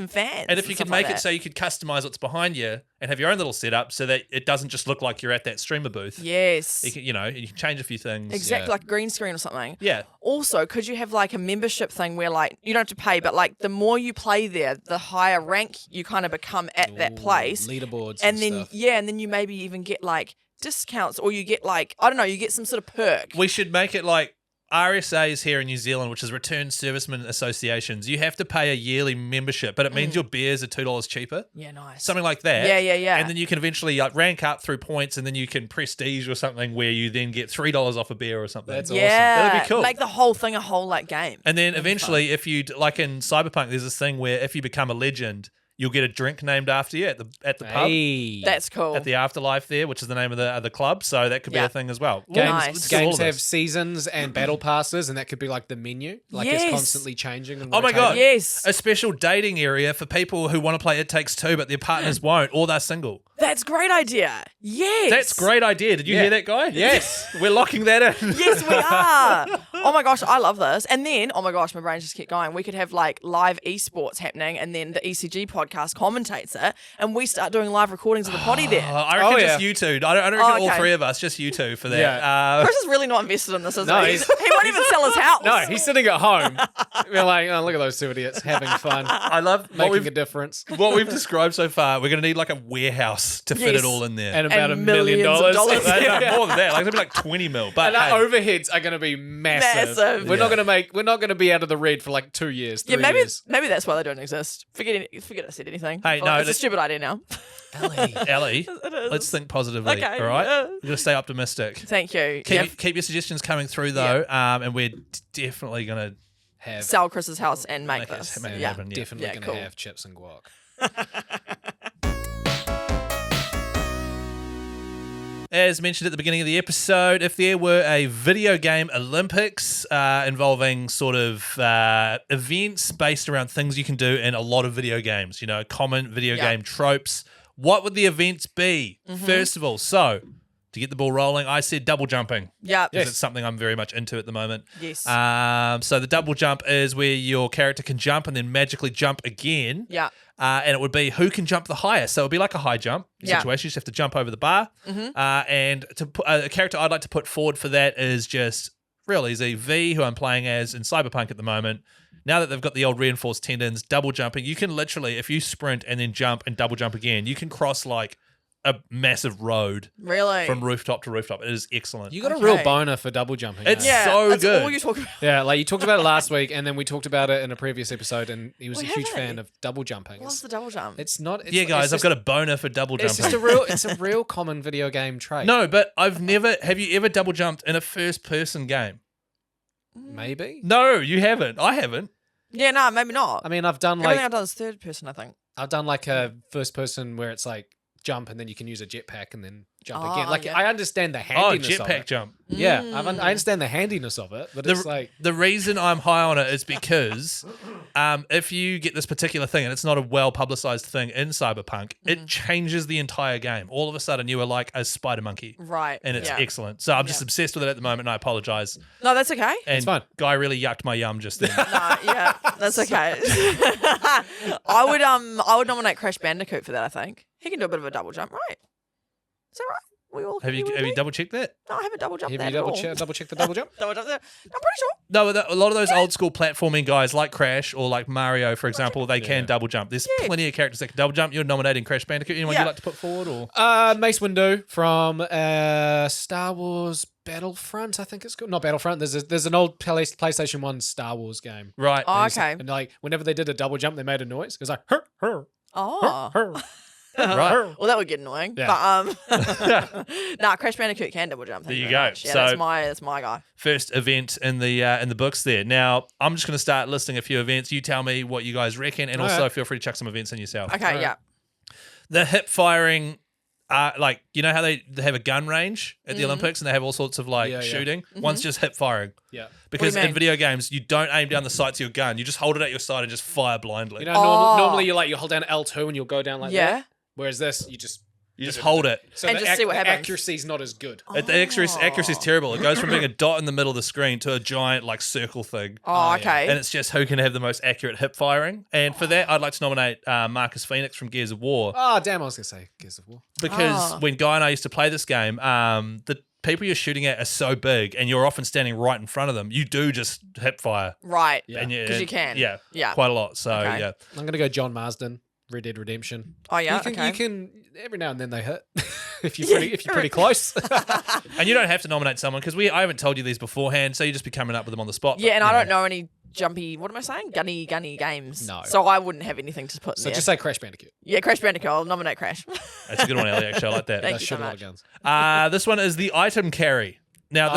[SPEAKER 2] fans.
[SPEAKER 3] And if you could make it so you could customize what's behind you and have your own little setup so that it doesn't just look like you're at that streamer booth.
[SPEAKER 2] Yes.
[SPEAKER 3] You can change a few things.
[SPEAKER 2] Exactly, like a green screen or something.
[SPEAKER 3] Yeah.
[SPEAKER 2] Also, could you have like a membership thing where like you don't have to pay, but like the more you play there, the higher rank you kind of become at that place.
[SPEAKER 4] Leaderboards
[SPEAKER 2] and then
[SPEAKER 4] stuff.
[SPEAKER 2] and then you maybe even get like discounts or you get like, I don't know, you get some sort of perk.
[SPEAKER 3] We should make it like RSAs here in New Zealand, which is Returned Servicemen Associations. You have to pay a yearly membership, but it means your beers are $2 cheaper.
[SPEAKER 2] Yeah, nice.
[SPEAKER 3] Something like that.
[SPEAKER 2] Yeah.
[SPEAKER 3] And then you can eventually rank up through points, and then you can prestige or something where you then get $3 off a beer or something.
[SPEAKER 4] That's
[SPEAKER 2] yeah.
[SPEAKER 4] awesome.
[SPEAKER 3] That'd be cool.
[SPEAKER 2] Make the whole thing a whole like game.
[SPEAKER 3] And then eventually, if you like in Cyberpunk, there's this thing where if you become a legend, you'll get a drink named after you at the pub.
[SPEAKER 2] That's cool.
[SPEAKER 3] At the Afterlife there, which is the name of the club. So that could be a thing as well.
[SPEAKER 2] Nice.
[SPEAKER 4] Games have seasons and battle passes, and that could be like the menu. Like it's constantly changing. And
[SPEAKER 3] Oh my God.
[SPEAKER 2] Yes.
[SPEAKER 3] A special dating area for people who want to play It Takes Two, but their partners won't, or they're single.
[SPEAKER 2] That's a great idea. Yes.
[SPEAKER 3] That's a great idea. Did you hear that, guy?
[SPEAKER 4] Yes.
[SPEAKER 3] We're locking that in.
[SPEAKER 2] Yes, we are. Oh my gosh, I love this. And then, oh my gosh, my brain just kept going. We could have like live esports happening, and then the ECG podcast commentates it, and we start doing live recordings of the potty there.
[SPEAKER 3] I reckon just you two. I don't reckon all three of us, just you two for that.
[SPEAKER 4] Yeah.
[SPEAKER 2] Chris is really not invested in this, is
[SPEAKER 4] No,
[SPEAKER 2] he? He won't even sell his house.
[SPEAKER 4] No, he's sitting at home. We're like, oh, look at those two idiots having fun.
[SPEAKER 3] I love
[SPEAKER 4] making a difference.
[SPEAKER 3] What we've described so far. We're going to need like a warehouse to fit it all in there.
[SPEAKER 4] And about $1
[SPEAKER 2] millions
[SPEAKER 4] million.
[SPEAKER 2] of dollars.
[SPEAKER 3] No, more than that. Like it'll be like 20 mil. But
[SPEAKER 4] And our overheads are going to be massive. We're not going to be out of the red for like 2 years.
[SPEAKER 2] Yeah,
[SPEAKER 4] 3
[SPEAKER 2] maybe
[SPEAKER 4] years.
[SPEAKER 2] that's why they don't exist. Forget I said anything.
[SPEAKER 3] Hey,
[SPEAKER 2] Well,
[SPEAKER 3] no,
[SPEAKER 2] it's a stupid idea now.
[SPEAKER 3] Ellie, let's think positively.
[SPEAKER 2] Okay,
[SPEAKER 3] all right,
[SPEAKER 2] yeah.
[SPEAKER 3] we're going to stay optimistic.
[SPEAKER 2] Thank you.
[SPEAKER 3] Keep your suggestions coming through though, and we're definitely going to
[SPEAKER 4] Have
[SPEAKER 2] Sell Chris's house and make this.
[SPEAKER 3] make it
[SPEAKER 2] Yeah.
[SPEAKER 3] happen. Yeah.
[SPEAKER 4] definitely going to
[SPEAKER 2] cool.
[SPEAKER 4] have chips and guac.
[SPEAKER 3] As mentioned at the beginning of the episode, if there were a video game Olympics involving sort of events based around things you can do in a lot of video games, common video game tropes, what would the events be? First of all, so to get the ball rolling, I said double jumping.
[SPEAKER 2] Yeah.
[SPEAKER 3] Because it's something I'm very much into at the moment.
[SPEAKER 2] Yes.
[SPEAKER 3] So the double jump is where your character can jump and then magically jump again.
[SPEAKER 2] Yeah.
[SPEAKER 3] And it would be who can jump the highest. So it would be like a high jump situation. You just have to jump over the bar. And to put, a character I'd like to put forward for that is just real easy. V, who I'm playing as in Cyberpunk at the moment, now that they've got the old reinforced tendons, double jumping, you can literally, if you sprint and then jump and double jump again, you can cross like a massive road
[SPEAKER 2] Really?
[SPEAKER 3] from rooftop to rooftop. It is excellent.
[SPEAKER 4] You got a real boner for double jumping.
[SPEAKER 3] It's
[SPEAKER 4] eh?
[SPEAKER 3] so
[SPEAKER 2] that's
[SPEAKER 3] good.
[SPEAKER 2] all you talk about.
[SPEAKER 4] Yeah, like you talked about it last week, and then we talked about it in a previous episode, and he was
[SPEAKER 2] We
[SPEAKER 4] a huge
[SPEAKER 2] have
[SPEAKER 4] fan
[SPEAKER 2] it.
[SPEAKER 4] of double jumping.
[SPEAKER 2] What's the double jump?
[SPEAKER 4] It's not. It's,
[SPEAKER 3] Yeah, guys,
[SPEAKER 4] it's
[SPEAKER 3] I've
[SPEAKER 4] just,
[SPEAKER 3] got a boner for double
[SPEAKER 4] It's
[SPEAKER 3] jumping.
[SPEAKER 4] just a real common video game trait.
[SPEAKER 3] No, but I've never. Have you ever double jumped in a first-person game?
[SPEAKER 4] Maybe.
[SPEAKER 3] No, you haven't. I haven't.
[SPEAKER 2] Yeah, no, maybe not.
[SPEAKER 4] I mean, I've done
[SPEAKER 2] Everything I've done is third person, I think.
[SPEAKER 4] a first person where it's like jump and then you can use a jetpack and then jump
[SPEAKER 2] Oh,
[SPEAKER 4] again. Like
[SPEAKER 2] yeah.
[SPEAKER 4] I understand the
[SPEAKER 3] Oh,
[SPEAKER 4] handiness of
[SPEAKER 3] jetpack
[SPEAKER 4] it.
[SPEAKER 3] jump.
[SPEAKER 4] Yeah,
[SPEAKER 2] Mm.
[SPEAKER 4] I understand the handiness of it, but it's like
[SPEAKER 3] The reason I'm high on it is because if you get this particular thing, and it's not a well-publicized thing in Cyberpunk, it changes the entire game. All of a sudden, you are like a spider monkey.
[SPEAKER 2] Right.
[SPEAKER 3] And it's
[SPEAKER 2] yeah.
[SPEAKER 3] excellent. So I'm just obsessed with it at the moment, and I apologize.
[SPEAKER 2] No, that's okay.
[SPEAKER 3] And
[SPEAKER 4] fine.
[SPEAKER 3] Guy really yucked my yum just then.
[SPEAKER 2] No, yeah, that's okay. I would nominate Crash Bandicoot for that, I think. He can do a bit of a double jump, right? Is that right? We all
[SPEAKER 3] Have you double checked that?
[SPEAKER 2] No, I haven't double jumped
[SPEAKER 4] have
[SPEAKER 2] that
[SPEAKER 4] you
[SPEAKER 2] at all.
[SPEAKER 4] double check the double jump?
[SPEAKER 2] Double jump there. I'm pretty sure.
[SPEAKER 3] No, but a lot of those old school platforming guys like Crash or like Mario, for example, they can double jump. There's plenty of characters that can double jump. You're nominating Crash Bandicoot. Anyone
[SPEAKER 2] Yeah.
[SPEAKER 3] you'd like to put forward? Or
[SPEAKER 4] Mace Windu from Star Wars Battlefront, I think it's called. Not Battlefront. There's an old PlayStation 1 Star Wars game.
[SPEAKER 3] Right.
[SPEAKER 2] Oh, okay.
[SPEAKER 4] And like whenever they did a double jump, they made a noise. It was like her, her,
[SPEAKER 2] Oh.
[SPEAKER 4] her.
[SPEAKER 3] Right.
[SPEAKER 2] Well, that would get annoying.
[SPEAKER 4] Yeah.
[SPEAKER 2] But nah, Crash Bandicoot can double jump. Thank
[SPEAKER 3] There you
[SPEAKER 2] very
[SPEAKER 3] go.
[SPEAKER 2] much. Yeah,
[SPEAKER 3] So-
[SPEAKER 2] that's my guy.
[SPEAKER 3] First event in the books there. Now, I'm just going to start listing a few events. You tell me what you guys reckon, and also
[SPEAKER 4] Alright.
[SPEAKER 3] feel free to chuck some events in yourself.
[SPEAKER 2] Okay, yeah.
[SPEAKER 3] The hip firing, like, you know how they have a gun range at
[SPEAKER 2] Mm-hmm.
[SPEAKER 3] the Olympics and they have all sorts of like
[SPEAKER 4] Yeah, yeah.
[SPEAKER 3] shooting? One's just hip firing.
[SPEAKER 4] Yeah.
[SPEAKER 3] Because
[SPEAKER 2] What do you
[SPEAKER 3] in
[SPEAKER 2] mean?
[SPEAKER 3] video games, you don't aim down the sights of your gun. You just hold it at your side and just fire blindly.
[SPEAKER 4] You know,
[SPEAKER 2] Oh.
[SPEAKER 4] normally you hold down L2 and you'll go down like
[SPEAKER 2] Yeah.
[SPEAKER 4] that. Whereas this, you just
[SPEAKER 3] hold it.
[SPEAKER 4] so
[SPEAKER 2] And
[SPEAKER 4] the
[SPEAKER 2] just see what
[SPEAKER 4] the
[SPEAKER 2] happens.
[SPEAKER 4] accuracy's not as good.
[SPEAKER 3] The accuracy is terrible. It goes from being a dot in the middle of the screen to a giant like circle thing.
[SPEAKER 2] Oh, okay.
[SPEAKER 3] And it's just who can have the most accurate hip firing. And for that, I'd like to nominate Marcus Phoenix from Gears of War.
[SPEAKER 4] Oh, damn, I was going to say Gears of War.
[SPEAKER 3] Because when Guy and I used to play this game, the people you're shooting at are so big and you're often standing right in front of them. You do just hip fire.
[SPEAKER 2] Right.
[SPEAKER 4] Yeah.
[SPEAKER 3] And
[SPEAKER 2] Because you can.
[SPEAKER 3] Yeah.
[SPEAKER 2] Yeah.
[SPEAKER 3] Quite a lot. So,
[SPEAKER 2] Okay.
[SPEAKER 3] yeah.
[SPEAKER 4] I'm going to go John Marsden, Red Dead Redemption.
[SPEAKER 2] Oh, yeah.
[SPEAKER 4] You can every now and then they hit if you're pretty close.
[SPEAKER 3] And you don't have to nominate someone because I haven't told you these beforehand, so you just be coming up with them on the spot.
[SPEAKER 2] Yeah,
[SPEAKER 3] But,
[SPEAKER 2] and
[SPEAKER 3] you
[SPEAKER 2] I don't know any jumpy, what am I saying? Gunny games.
[SPEAKER 4] No.
[SPEAKER 2] So I wouldn't have anything to put in
[SPEAKER 4] So
[SPEAKER 2] there.
[SPEAKER 4] just say Crash Bandicoot.
[SPEAKER 2] Yeah, Crash Bandicoot. I'll nominate Crash.
[SPEAKER 3] That's a good one, Ellie, actually. I like that.
[SPEAKER 2] Thank
[SPEAKER 4] Does
[SPEAKER 2] you
[SPEAKER 4] shoot
[SPEAKER 2] so
[SPEAKER 4] a lot of
[SPEAKER 2] much.
[SPEAKER 4] guns.
[SPEAKER 3] This one is the item carry. Now,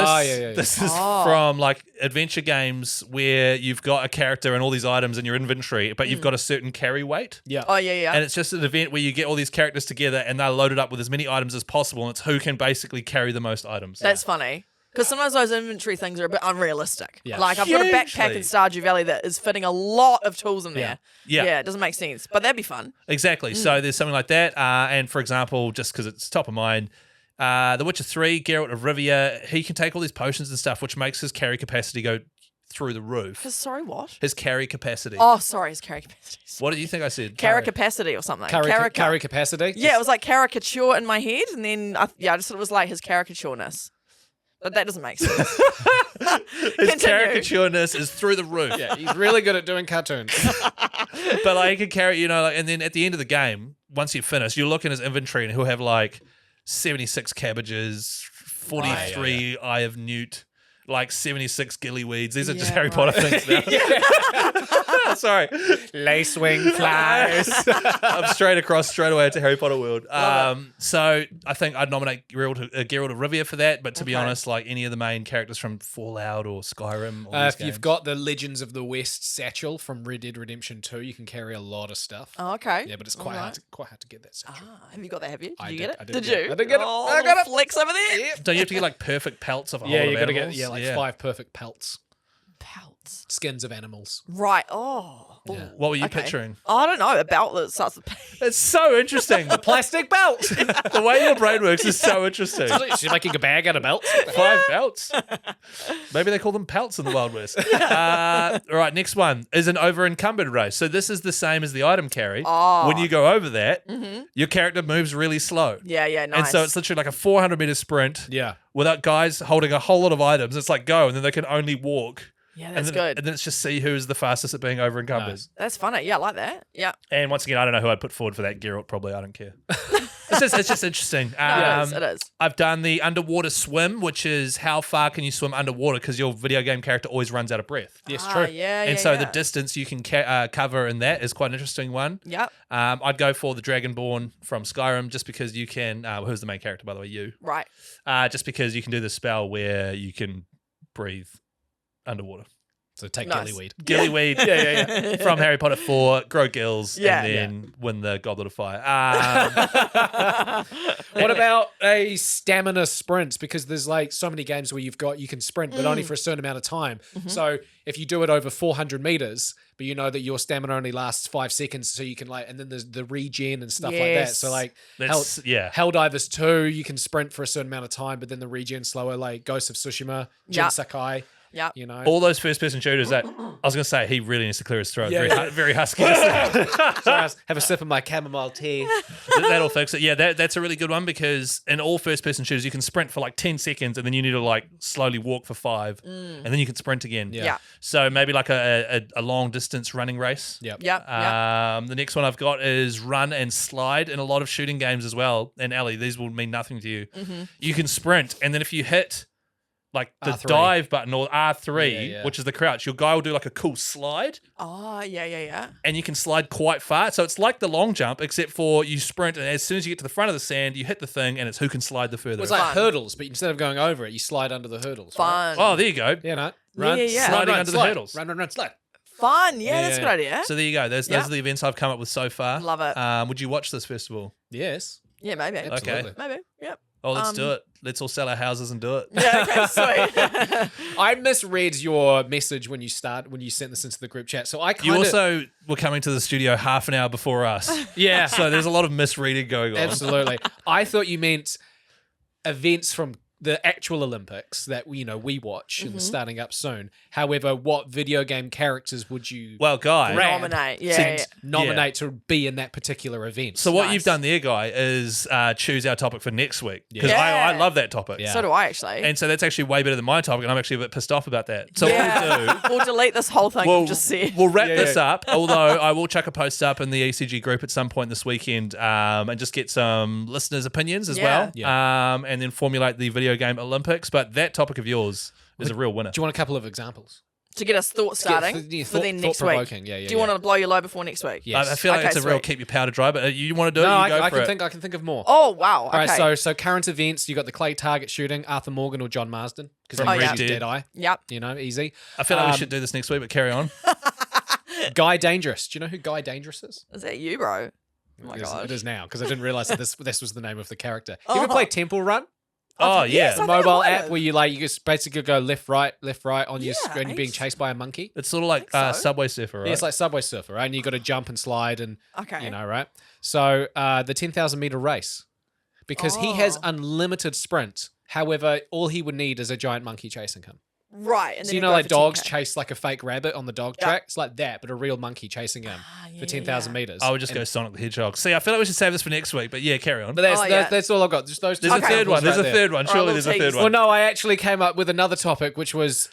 [SPEAKER 3] this is from like adventure games where you've got a character and all these items in your inventory, but you've got a certain carry weight.
[SPEAKER 4] Yeah.
[SPEAKER 2] Oh, yeah.
[SPEAKER 3] And it's just an event where you get all these characters together and they're loaded up with as many items as possible, and it's who can basically carry the most items.
[SPEAKER 2] That's funny. Because sometimes those inventory things are a bit unrealistic.
[SPEAKER 4] Yeah.
[SPEAKER 2] Like, I've got a backpack
[SPEAKER 3] Hugely.
[SPEAKER 2] in Stardew Valley that is fitting a lot of tools in there.
[SPEAKER 3] Yeah.
[SPEAKER 2] Yeah, it doesn't make sense. But that'd be fun.
[SPEAKER 3] Exactly. So there's something like that. And for example, just because it's top of mind, The Witcher 3, Geralt of Rivia, he can take all these potions and stuff, which makes his carry capacity go through the roof.
[SPEAKER 2] Sorry, what?
[SPEAKER 3] His carry capacity.
[SPEAKER 2] Oh, sorry, his carry capacity.
[SPEAKER 3] What did you think I said?
[SPEAKER 2] Carry capacity or something.
[SPEAKER 4] Carry capacity.
[SPEAKER 2] Yeah, it was like caricature in my head, and then I just thought it was like his caricatureness. But that doesn't make sense.
[SPEAKER 3] His caricatureness is through the roof.
[SPEAKER 4] Yeah, he's really good at doing cartoons.
[SPEAKER 3] But like he can carry, and then at the end of the game, once you've finished, you look in his inventory and he'll have like 76 cabbages, 43 Eye of Newt, like 76 gillyweeds. These are just Harry Potter things now. Sorry.
[SPEAKER 4] Lacewing flies.
[SPEAKER 3] I'm straight away to Harry Potter world. So I think I'd nominate Geralt of Rivia for that. But to be honest, like any of the main characters from Fallout or Skyrim, or
[SPEAKER 4] If you've got the Legends of the West satchel from Red Dead Redemption 2, you can carry a lot of stuff.
[SPEAKER 2] Oh, okay.
[SPEAKER 4] Yeah, but it's quite hard to get that satchel.
[SPEAKER 2] Have you got that? Have you? Did
[SPEAKER 4] I
[SPEAKER 2] you
[SPEAKER 4] did-
[SPEAKER 2] get it?
[SPEAKER 4] I did
[SPEAKER 2] Did
[SPEAKER 4] get
[SPEAKER 2] you?
[SPEAKER 4] it. I did get it.
[SPEAKER 2] Oh,
[SPEAKER 4] I got it.
[SPEAKER 2] Flex over there.
[SPEAKER 3] don't you have to get like perfect pelts of a whole
[SPEAKER 4] Yeah,
[SPEAKER 3] lot
[SPEAKER 4] you
[SPEAKER 3] of
[SPEAKER 4] got to get
[SPEAKER 3] animals?
[SPEAKER 4] 5 perfect pelts,
[SPEAKER 2] Pelts.
[SPEAKER 4] skins of animals.
[SPEAKER 2] Right. Oh.
[SPEAKER 4] Yeah.
[SPEAKER 3] What were you
[SPEAKER 2] Okay.
[SPEAKER 3] picturing?
[SPEAKER 2] I don't know. A belt that starts with P.
[SPEAKER 3] It's so interesting.
[SPEAKER 4] Plastic belt.
[SPEAKER 3] The way your brain works is so interesting.
[SPEAKER 4] She's making a bag out of belts.
[SPEAKER 3] 5 belts. Maybe they call them pelts in the Wild West. All right, next one is an over-encumbered race. So this is the same as the item carry.
[SPEAKER 2] Oh.
[SPEAKER 3] When you go over that, your character moves really slow.
[SPEAKER 2] Yeah, nice.
[SPEAKER 3] And so it's literally like a 400-meter sprint
[SPEAKER 4] Yeah.
[SPEAKER 3] without guys holding a whole lot of items. It's like go, and then they can only walk.
[SPEAKER 2] yeah,
[SPEAKER 3] And
[SPEAKER 2] that's
[SPEAKER 3] then
[SPEAKER 2] good.
[SPEAKER 3] And then it's just see who's the fastest at being over encumbered.
[SPEAKER 4] Nice.
[SPEAKER 2] That's funny. Yeah, I like that. Yeah.
[SPEAKER 3] And once again, I don't know who I'd put forward for that. Geralt, probably. I don't care. It's just interesting.
[SPEAKER 2] It is.
[SPEAKER 3] I've done the underwater swim, which is how far can you swim underwater because your video game character always runs out of breath.
[SPEAKER 4] Yes, true.
[SPEAKER 2] Yeah,
[SPEAKER 3] And so the distance you can cover in that is quite an interesting one.
[SPEAKER 2] Yep.
[SPEAKER 3] I'd go for the Dragonborn from Skyrim just because you can. Who's the main character, by the way? You.
[SPEAKER 2] Right.
[SPEAKER 3] Just because you can do the spell where you can breathe underwater.
[SPEAKER 4] So take
[SPEAKER 2] Nice.
[SPEAKER 4] gillyweed.
[SPEAKER 3] Gillyweed, yeah. From Harry Potter 4, grow gills,
[SPEAKER 2] Yeah.
[SPEAKER 3] and then win the Goblet of Fire.
[SPEAKER 4] What about a stamina sprint? Because there's like so many games where you can sprint, but only for a certain amount of time. So if you do it over 400 meters, but you know that your stamina only lasts 5 seconds, so you can and then there's the regen and stuff like that.
[SPEAKER 2] Yes.
[SPEAKER 4] So like
[SPEAKER 3] That's, yeah.
[SPEAKER 4] Helldivers 2, you can sprint for a certain amount of time, but then the regen slower, like Ghost of Tsushima, Jin
[SPEAKER 2] Yeah.
[SPEAKER 4] Sakai.
[SPEAKER 2] Yep.
[SPEAKER 4] You know,
[SPEAKER 3] All those first-person shooters that I was going to say he really needs to clear his throat.
[SPEAKER 4] Yeah,
[SPEAKER 3] Very husky. to say.
[SPEAKER 4] Sorry, have a sip of my chamomile tea.
[SPEAKER 3] That'll fix it. Yeah, that's a really good one because in all first-person shooters you can sprint for like 10 seconds and then you need to slowly walk for 5 and then you can sprint again.
[SPEAKER 2] Yeah.
[SPEAKER 3] So maybe like a long-distance running race.
[SPEAKER 4] Yep.
[SPEAKER 2] Yep.
[SPEAKER 3] The next one I've got is run and slide in a lot of shooting games as well. And Ellie, these will mean nothing to you. You can sprint, and then if you hit like the
[SPEAKER 4] R3.
[SPEAKER 3] dive button or R3,
[SPEAKER 4] Yeah.
[SPEAKER 3] which is the crouch, your guy will do like a cool slide,
[SPEAKER 2] Oh, yeah.
[SPEAKER 3] and you can slide quite far. So it's like the long jump, except for you sprint, and as soon as you get to the front of the sand, you hit the thing, and it's who can slide the furthest.
[SPEAKER 4] It's like
[SPEAKER 2] Fun.
[SPEAKER 4] hurdles, but instead of going over it, you slide under the hurdles. Right?
[SPEAKER 2] Fun.
[SPEAKER 3] Oh, there you go.
[SPEAKER 4] Yeah, no. Run,
[SPEAKER 2] Yeah.
[SPEAKER 3] Sliding
[SPEAKER 4] run,
[SPEAKER 3] under the
[SPEAKER 4] slide.
[SPEAKER 3] hurdles.
[SPEAKER 4] Run, slide.
[SPEAKER 2] Fun. Yeah,
[SPEAKER 4] Yeah,
[SPEAKER 2] that's a
[SPEAKER 4] yeah.
[SPEAKER 2] good idea.
[SPEAKER 3] So there you go. Those
[SPEAKER 2] Yeah.
[SPEAKER 3] are the events I've come up with so far.
[SPEAKER 2] Love it.
[SPEAKER 3] Would you watch this first of all?
[SPEAKER 4] Yes.
[SPEAKER 2] Yeah, maybe.
[SPEAKER 4] Absolutely.
[SPEAKER 2] Maybe. Yep.
[SPEAKER 3] Oh, let's do it. Let's all sell our houses and do it.
[SPEAKER 2] Yeah, okay, sweet.
[SPEAKER 4] I misread your message when you sent this into the group chat. So I kind
[SPEAKER 3] You
[SPEAKER 4] of
[SPEAKER 3] also were coming to the studio half an hour before us.
[SPEAKER 4] yeah,
[SPEAKER 3] So there's a lot of misreading going on.
[SPEAKER 4] absolutely. I thought you meant events from the actual Olympics that we watch and starting up soon. However, what video game characters would you
[SPEAKER 3] Well, Guy.
[SPEAKER 4] grab
[SPEAKER 2] Nominate.
[SPEAKER 4] and
[SPEAKER 2] Yeah.
[SPEAKER 4] nominate to be in that particular event?
[SPEAKER 3] So what
[SPEAKER 2] Nice.
[SPEAKER 3] you've done there, Guy, is choose our topic for next week. Because
[SPEAKER 2] Yeah.
[SPEAKER 3] I love that topic.
[SPEAKER 4] Yeah.
[SPEAKER 2] So do I actually.
[SPEAKER 3] And so that's actually way better than my topic, and I'm actually a bit pissed off about that. So what we'll do...
[SPEAKER 2] We'll delete this whole thing
[SPEAKER 3] We'll,
[SPEAKER 2] you've just said.
[SPEAKER 3] we'll wrap
[SPEAKER 4] Yeah,
[SPEAKER 3] this
[SPEAKER 4] yeah.
[SPEAKER 3] up, although I will chuck a post up in the ECG group at some point this weekend and just get some listeners' opinions as well, and then formulate the video game Olympics. But that topic of yours is a real winner.
[SPEAKER 4] Do you want a couple of examples?
[SPEAKER 2] To get us thought starting for then next week.
[SPEAKER 4] thought-provoking. Yeah,
[SPEAKER 2] Do you want to blow your load before next week?
[SPEAKER 4] Yes.
[SPEAKER 3] I feel like
[SPEAKER 2] Okay,
[SPEAKER 3] it's a real
[SPEAKER 2] sweet.
[SPEAKER 3] keep your powder dry, but you want to do
[SPEAKER 4] No,
[SPEAKER 3] it, you go
[SPEAKER 4] I
[SPEAKER 3] for
[SPEAKER 4] can
[SPEAKER 3] it.
[SPEAKER 4] think. I can think of more.
[SPEAKER 2] Oh, wow. Okay.
[SPEAKER 4] All right, so current events, you got the clay target shooting, Arthur Morgan or John Marsden, because
[SPEAKER 3] From
[SPEAKER 2] Red
[SPEAKER 4] everybody's
[SPEAKER 3] Dead.
[SPEAKER 4] dead eye.
[SPEAKER 2] Yep.
[SPEAKER 4] Easy.
[SPEAKER 3] I feel like we should do this next week, but carry on.
[SPEAKER 4] Guy Dangerous. Do you know who Guy Dangerous is?
[SPEAKER 2] Is that you, bro? Oh my
[SPEAKER 4] It is-
[SPEAKER 2] gosh.
[SPEAKER 4] It is now because I didn't realize that this was the name of the character. You ever play Temple Run?
[SPEAKER 3] Oh, yeah.
[SPEAKER 2] yes,
[SPEAKER 4] The
[SPEAKER 2] I think I
[SPEAKER 4] mobile
[SPEAKER 2] might
[SPEAKER 4] app
[SPEAKER 2] have.
[SPEAKER 4] where you just basically go left, right on your
[SPEAKER 2] Yeah,
[SPEAKER 4] screen. You're being
[SPEAKER 2] ace.
[SPEAKER 4] chased by a monkey.
[SPEAKER 3] It's sort of like
[SPEAKER 2] think so.
[SPEAKER 3] Subway Surfer, right?
[SPEAKER 4] Yeah, it's like Subway Surfer, right? And you got to jump and slide and
[SPEAKER 2] Okay.
[SPEAKER 4] right? So the 10,000 meter race, because he has
[SPEAKER 2] Oh.
[SPEAKER 4] unlimited sprint. However, all he would need is a giant monkey chasing him.
[SPEAKER 2] Right. And
[SPEAKER 4] So
[SPEAKER 2] then
[SPEAKER 4] you know,
[SPEAKER 2] go
[SPEAKER 4] like
[SPEAKER 2] for
[SPEAKER 4] dogs
[SPEAKER 2] 10K.
[SPEAKER 4] chase like a fake rabbit on the dog
[SPEAKER 2] Yeah.
[SPEAKER 4] track. It's like that, but a real monkey chasing him
[SPEAKER 2] yeah,
[SPEAKER 4] for 10,000 meters.
[SPEAKER 3] I would just go Sonic the Hedgehog. See, I feel like we should save this for next week, but yeah, carry on.
[SPEAKER 4] But that's,
[SPEAKER 2] Oh,
[SPEAKER 4] that's,
[SPEAKER 2] yeah.
[SPEAKER 4] that's all I've got. Just those two
[SPEAKER 3] There's a
[SPEAKER 2] Okay.
[SPEAKER 3] third one. There's
[SPEAKER 4] examples
[SPEAKER 3] a
[SPEAKER 4] right there.
[SPEAKER 3] third one.
[SPEAKER 2] All
[SPEAKER 3] Surely
[SPEAKER 2] right,
[SPEAKER 3] there's a
[SPEAKER 2] little
[SPEAKER 3] third
[SPEAKER 2] tease.
[SPEAKER 3] one.
[SPEAKER 4] Well, no, I actually came up with another topic, which was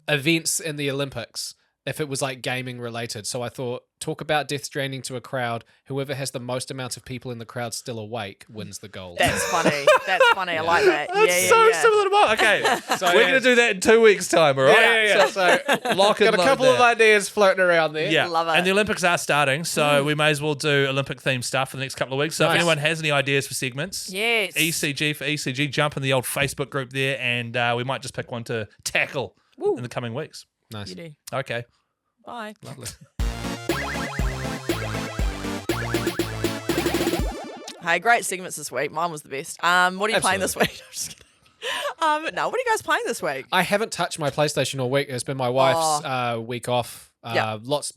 [SPEAKER 4] events in the Olympics, if it was like gaming related. So I thought, talk about Death Stranding to a crowd. Whoever has the most amount of people in the crowd still awake wins the gold.
[SPEAKER 2] That's funny. That's funny. I like that.
[SPEAKER 3] That's
[SPEAKER 2] yeah,
[SPEAKER 3] so
[SPEAKER 2] yeah.
[SPEAKER 3] similar to mine. Okay,
[SPEAKER 4] So,
[SPEAKER 3] we're
[SPEAKER 4] yeah.
[SPEAKER 3] going to do that in 2 weeks' time, all right?
[SPEAKER 4] Yeah. So
[SPEAKER 3] Lock and
[SPEAKER 4] got a
[SPEAKER 3] load
[SPEAKER 4] couple of
[SPEAKER 3] that.
[SPEAKER 4] ideas floating around there.
[SPEAKER 3] Yeah,
[SPEAKER 2] Love it.
[SPEAKER 3] And the Olympics are starting, so we may as well do Olympic-themed stuff for the next couple of weeks. So if
[SPEAKER 4] Nice.
[SPEAKER 3] anyone has any ideas for segments,
[SPEAKER 2] Yes.
[SPEAKER 3] ECG for ECG, jump in the old Facebook group there, and we might just pick one to tackle in the coming weeks.
[SPEAKER 4] Nice.
[SPEAKER 2] You do.
[SPEAKER 3] Okay.
[SPEAKER 2] Bye.
[SPEAKER 4] Lovely.
[SPEAKER 2] Hey, great segments this week. Mine was the best. What are you playing this week? I'm just kidding. No, what are you guys playing this week?
[SPEAKER 4] I haven't touched my PlayStation all week. It's been my wife's week off.
[SPEAKER 2] Yeah.
[SPEAKER 4] Lots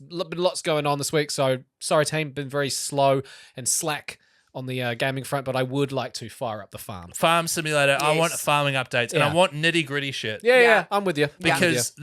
[SPEAKER 4] going on this week. So sorry, team. Been very slow and slack on the gaming front, but I would like to fire up the farm.
[SPEAKER 3] Farm simulator. I want
[SPEAKER 2] Yes.
[SPEAKER 3] farming updates, and I want nitty gritty shit.
[SPEAKER 4] Yeah, I'm with you.
[SPEAKER 3] Because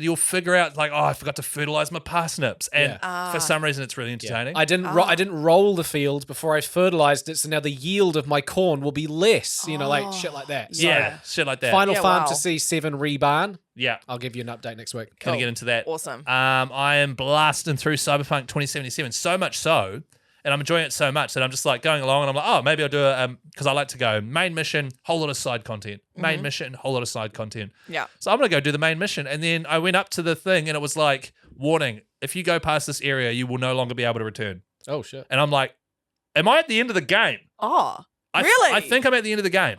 [SPEAKER 3] you'll figure out like, oh, I forgot to fertilize my parsnips, and for some reason it's really entertaining.
[SPEAKER 4] I didn't roll the field before I fertilized it, so now the yield of my corn will be less. Like shit like that. So,
[SPEAKER 3] shit like that.
[SPEAKER 4] Final farm
[SPEAKER 2] wow.
[SPEAKER 4] to C7 rebarn.
[SPEAKER 3] Yeah,
[SPEAKER 4] I'll give you an update next week.
[SPEAKER 3] gonna get into that.
[SPEAKER 2] Awesome.
[SPEAKER 3] I am blasting through Cyberpunk 2077 so much so. And I'm enjoying it so much that I'm just like going along and I'm like, oh, maybe I'll do it because I like to go main mission, whole lot of side content. Main mission, whole lot of side content.
[SPEAKER 2] Yeah.
[SPEAKER 3] So I'm going to go do the main mission. And then I went up to the thing and it was like, warning, if you go past this area, you will no longer be able to return.
[SPEAKER 4] Oh, shit.
[SPEAKER 3] And I'm like, am I at the end of the game?
[SPEAKER 2] Oh, really?
[SPEAKER 3] I think I'm at the end of the game.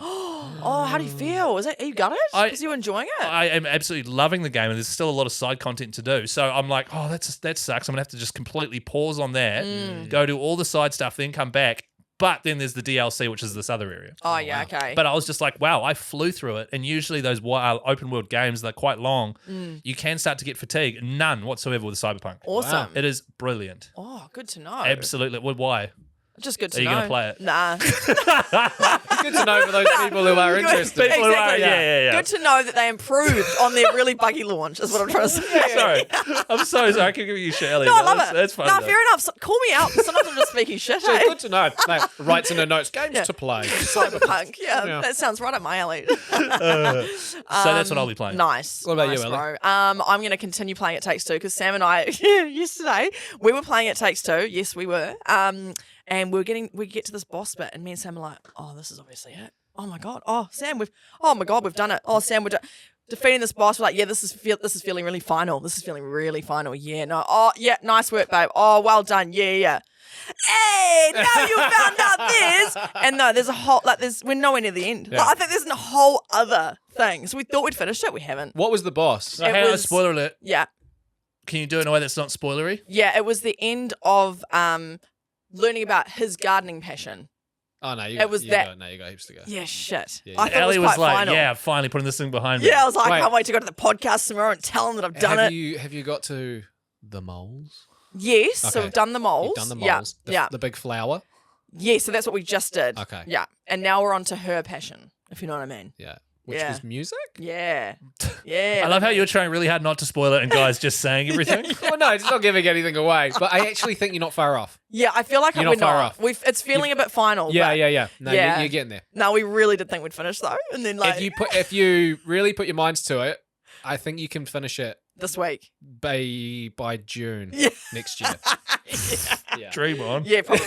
[SPEAKER 2] Oh, how do you feel? Are you got it? Are you enjoying it?
[SPEAKER 3] I am absolutely loving the game, and there's still a lot of side content to do. So I'm like, oh, that sucks. I'm gonna have to just completely pause on that, go do all the side stuff, then come back. But then there's the DLC, which is this other area.
[SPEAKER 2] Oh, yeah, okay.
[SPEAKER 3] But I was just like, wow, I flew through it. And usually those open world games, they're quite long. You can start to get fatigue. None whatsoever with Cyberpunk.
[SPEAKER 2] Awesome.
[SPEAKER 3] Wow. It is brilliant.
[SPEAKER 2] Oh, good to know.
[SPEAKER 3] Absolutely. Well, why?
[SPEAKER 2] Just good to
[SPEAKER 3] Are
[SPEAKER 2] know.
[SPEAKER 3] you going to play it?
[SPEAKER 2] Nah.
[SPEAKER 4] Good to know for those people who are interested.
[SPEAKER 3] People who are-
[SPEAKER 2] Exactly.
[SPEAKER 3] yeah.
[SPEAKER 2] Good to know that they improved on their really buggy launch, is what I'm trying to say.
[SPEAKER 3] Sorry. I'm so sorry. I can give you shit, Ellie.
[SPEAKER 2] No, I love it.
[SPEAKER 3] That's fun.
[SPEAKER 2] No,
[SPEAKER 3] though.
[SPEAKER 2] fair enough. So, call me out. Sometimes I'm just speaking shit.
[SPEAKER 4] So
[SPEAKER 2] Hey?
[SPEAKER 4] good to know. No, writes in the notes, games to play.
[SPEAKER 2] Cyberpunk. Yeah,
[SPEAKER 4] Yeah.
[SPEAKER 2] that sounds right up my alley.
[SPEAKER 3] So that's what I'll be playing.
[SPEAKER 2] Nice.
[SPEAKER 4] What about
[SPEAKER 2] nice,
[SPEAKER 4] you, Ellie?
[SPEAKER 2] bro. I'm going to continue playing It Takes Two because Sam and I yesterday we were playing It Takes Two. Yes, we were. And we get to this boss bit, and me and Sam are like, "Oh, this is obviously it. Oh my god. Oh, Sam, we've done it. Oh, Sam, defeating this boss. We're like, yeah, this is feeling really final. This is feeling really final. Yeah, no. Oh, yeah, nice work, babe. Oh, well done. Yeah. Hey, now you found out this. And no, there's a whole we're nowhere near the end.
[SPEAKER 4] Yeah.
[SPEAKER 2] Like, I think there's a whole other thing. So we thought we'd finished it. We haven't.
[SPEAKER 4] What was the boss?
[SPEAKER 3] So
[SPEAKER 2] It
[SPEAKER 3] hang on,
[SPEAKER 2] was-
[SPEAKER 3] spoiler alert.
[SPEAKER 2] Yeah.
[SPEAKER 3] Can you do it in a way that's not spoilery?
[SPEAKER 2] Yeah, it was the end of learning about his gardening passion.
[SPEAKER 4] Oh, no, you
[SPEAKER 2] It was that-
[SPEAKER 4] got heaps to go.
[SPEAKER 2] Yeah, shit.
[SPEAKER 4] Yeah,
[SPEAKER 2] I thought
[SPEAKER 3] Ellie
[SPEAKER 2] it
[SPEAKER 3] was
[SPEAKER 2] was quite
[SPEAKER 3] like,
[SPEAKER 2] final.
[SPEAKER 3] yeah, finally putting this thing behind me.
[SPEAKER 2] Yeah, I was like,
[SPEAKER 4] Wait.
[SPEAKER 2] I can't wait to go to the podcast tomorrow and tell him that I've done
[SPEAKER 4] have
[SPEAKER 2] it.
[SPEAKER 4] Have you got to the moles?
[SPEAKER 2] Yes, so
[SPEAKER 4] Okay.
[SPEAKER 2] we've done the moles.
[SPEAKER 4] You've done the moles.
[SPEAKER 2] Yeah.
[SPEAKER 4] The big flower.
[SPEAKER 2] Yeah, so that's what we just did.
[SPEAKER 4] Okay.
[SPEAKER 2] Yeah. And now we're on to her passion, if you know what I mean.
[SPEAKER 4] Yeah. Which
[SPEAKER 2] Yeah.
[SPEAKER 4] was music?
[SPEAKER 2] Yeah. Yeah.
[SPEAKER 3] I love how you're trying really hard not to spoil it and guys just saying everything.
[SPEAKER 4] Well, no, it's not giving anything away. But I actually think you're not far off.
[SPEAKER 2] Yeah, I feel like
[SPEAKER 4] You're
[SPEAKER 2] we're
[SPEAKER 4] not far
[SPEAKER 2] not.
[SPEAKER 4] off.
[SPEAKER 2] It's feeling a bit final.
[SPEAKER 4] Yeah.
[SPEAKER 2] but
[SPEAKER 4] No,
[SPEAKER 2] Yeah.
[SPEAKER 4] You're getting there.
[SPEAKER 2] No, we really did think we'd finish though. And then
[SPEAKER 4] If you really put your minds to it, I think you can finish it
[SPEAKER 2] this week.
[SPEAKER 4] by June
[SPEAKER 2] Yeah.
[SPEAKER 4] next year. Yeah.
[SPEAKER 3] Dream on.
[SPEAKER 2] Yeah, probably.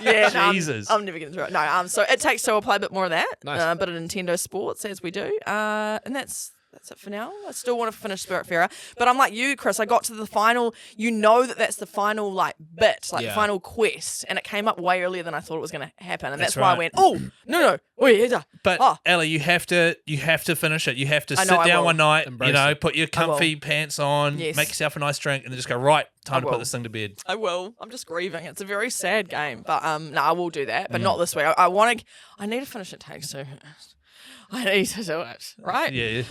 [SPEAKER 2] Yeah, no,
[SPEAKER 3] Jesus.
[SPEAKER 2] I'm never getting through it. No, so It Takes Two, I'll play a bit more of that.
[SPEAKER 4] Nice.
[SPEAKER 2] A bit of Nintendo Sports as we do. And that's it for now. I still want to finish Spiritfarer. But I'm like you, Chris. I got to the final. You know that's the final bit, the
[SPEAKER 4] Yeah.
[SPEAKER 2] final quest. And it came up way earlier than I thought it was going to happen. And
[SPEAKER 3] That's
[SPEAKER 2] that's why I
[SPEAKER 3] right.
[SPEAKER 2] went, oh, no. Oh, yeah.
[SPEAKER 3] But
[SPEAKER 2] Oh.
[SPEAKER 3] Ellie, you have to finish it. You have to
[SPEAKER 2] I
[SPEAKER 3] sit
[SPEAKER 2] know, I
[SPEAKER 3] down
[SPEAKER 2] will.
[SPEAKER 3] one night,
[SPEAKER 4] Embrace it.
[SPEAKER 3] put your comfy pants on,
[SPEAKER 2] Yes.
[SPEAKER 3] make yourself a nice drink, and then just go, right, time to
[SPEAKER 2] will.
[SPEAKER 3] put this thing to bed.
[SPEAKER 2] I will. I'm just grieving. It's a very sad game. But no, I will do that.
[SPEAKER 3] Mm.
[SPEAKER 2] But not this week. I need to finish It Takes Two. I need to do it. Right?
[SPEAKER 3] Yeah.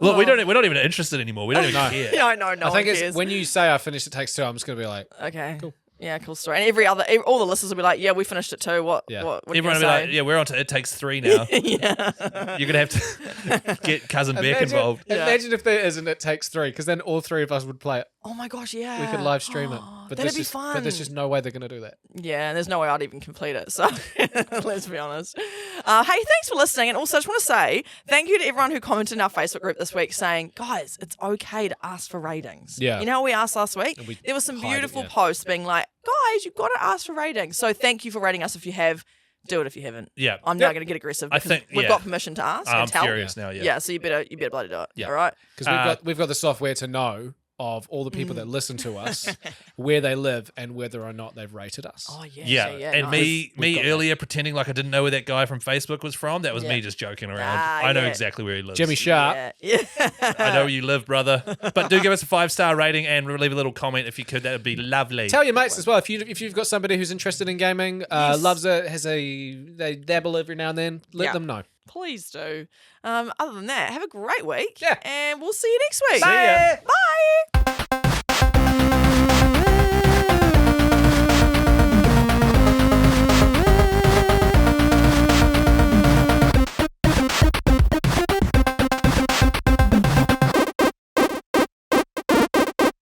[SPEAKER 3] Look, we're not even interested anymore. We don't even care.
[SPEAKER 2] Yeah, I know. No
[SPEAKER 4] I think
[SPEAKER 2] one
[SPEAKER 4] it's
[SPEAKER 2] cares.
[SPEAKER 4] when you say I finished It Takes Two, I'm just going to be like,
[SPEAKER 2] Okay.
[SPEAKER 4] Cool.
[SPEAKER 2] Yeah, cool story. And all the listeners will be like, yeah, we finished it too. What?
[SPEAKER 4] Yeah.
[SPEAKER 2] What are you
[SPEAKER 3] Everyone will be
[SPEAKER 2] gonna
[SPEAKER 3] like,
[SPEAKER 2] say?
[SPEAKER 3] yeah, we're on to It Takes Three now.
[SPEAKER 2] Yeah.
[SPEAKER 3] You're going to have to get Cousin Beck involved.
[SPEAKER 4] Imagine if there isn't It Takes Three, because then all three of us would play it.
[SPEAKER 2] Oh my gosh, yeah.
[SPEAKER 4] We could live stream it. But
[SPEAKER 2] That'd
[SPEAKER 4] there's
[SPEAKER 2] be
[SPEAKER 4] just,
[SPEAKER 2] fun.
[SPEAKER 4] But there's just no way they're going to do that.
[SPEAKER 2] Yeah, and there's no way I'd even complete it. So let's be honest. Hey, thanks for listening. And also, I just want to say thank you to everyone who commented in our Facebook group this week saying, guys, it's okay to ask for ratings.
[SPEAKER 4] Yeah.
[SPEAKER 2] You know what we asked last week?
[SPEAKER 4] And we
[SPEAKER 2] There were some
[SPEAKER 4] hide it,
[SPEAKER 2] beautiful
[SPEAKER 4] yeah.
[SPEAKER 2] posts being like, guys, you've got to ask for ratings. So thank you for rating us if you have. Do it if you haven't.
[SPEAKER 3] Yeah.
[SPEAKER 2] I'm now going to get aggressive
[SPEAKER 3] I
[SPEAKER 2] because
[SPEAKER 3] think-
[SPEAKER 2] we've
[SPEAKER 3] yeah.
[SPEAKER 2] got permission to ask
[SPEAKER 3] I'm
[SPEAKER 2] and tell.
[SPEAKER 3] furious now, yeah.
[SPEAKER 2] Yeah, so you better bloody do it.
[SPEAKER 3] Yeah.
[SPEAKER 2] All right.
[SPEAKER 4] Because we've got the software to know of all the people that listen to us, where they live, and whether or not they've rated us.
[SPEAKER 2] Oh yeah.
[SPEAKER 3] Yeah, and
[SPEAKER 2] nice.
[SPEAKER 3] me
[SPEAKER 4] got
[SPEAKER 3] earlier pretending like I didn't know where that guy from Facebook was from. That was
[SPEAKER 2] Yeah.
[SPEAKER 3] me just joking around.
[SPEAKER 2] Ah,
[SPEAKER 3] I know
[SPEAKER 2] yeah.
[SPEAKER 3] exactly where he lives.
[SPEAKER 4] Jimmy Sharp.
[SPEAKER 2] Yeah.
[SPEAKER 3] I know where you live, brother. But do give us a 5-star rating and leave a little comment if you could. That would be lovely.
[SPEAKER 4] Tell your mates as well if you've got somebody who's interested in gaming, loves it, they dabble every now and then. Let
[SPEAKER 2] Yeah.
[SPEAKER 4] them know.
[SPEAKER 2] Please do. Other than that, have a great week.
[SPEAKER 4] Yeah.
[SPEAKER 2] And we'll see you next week.
[SPEAKER 3] See ya.
[SPEAKER 2] Bye.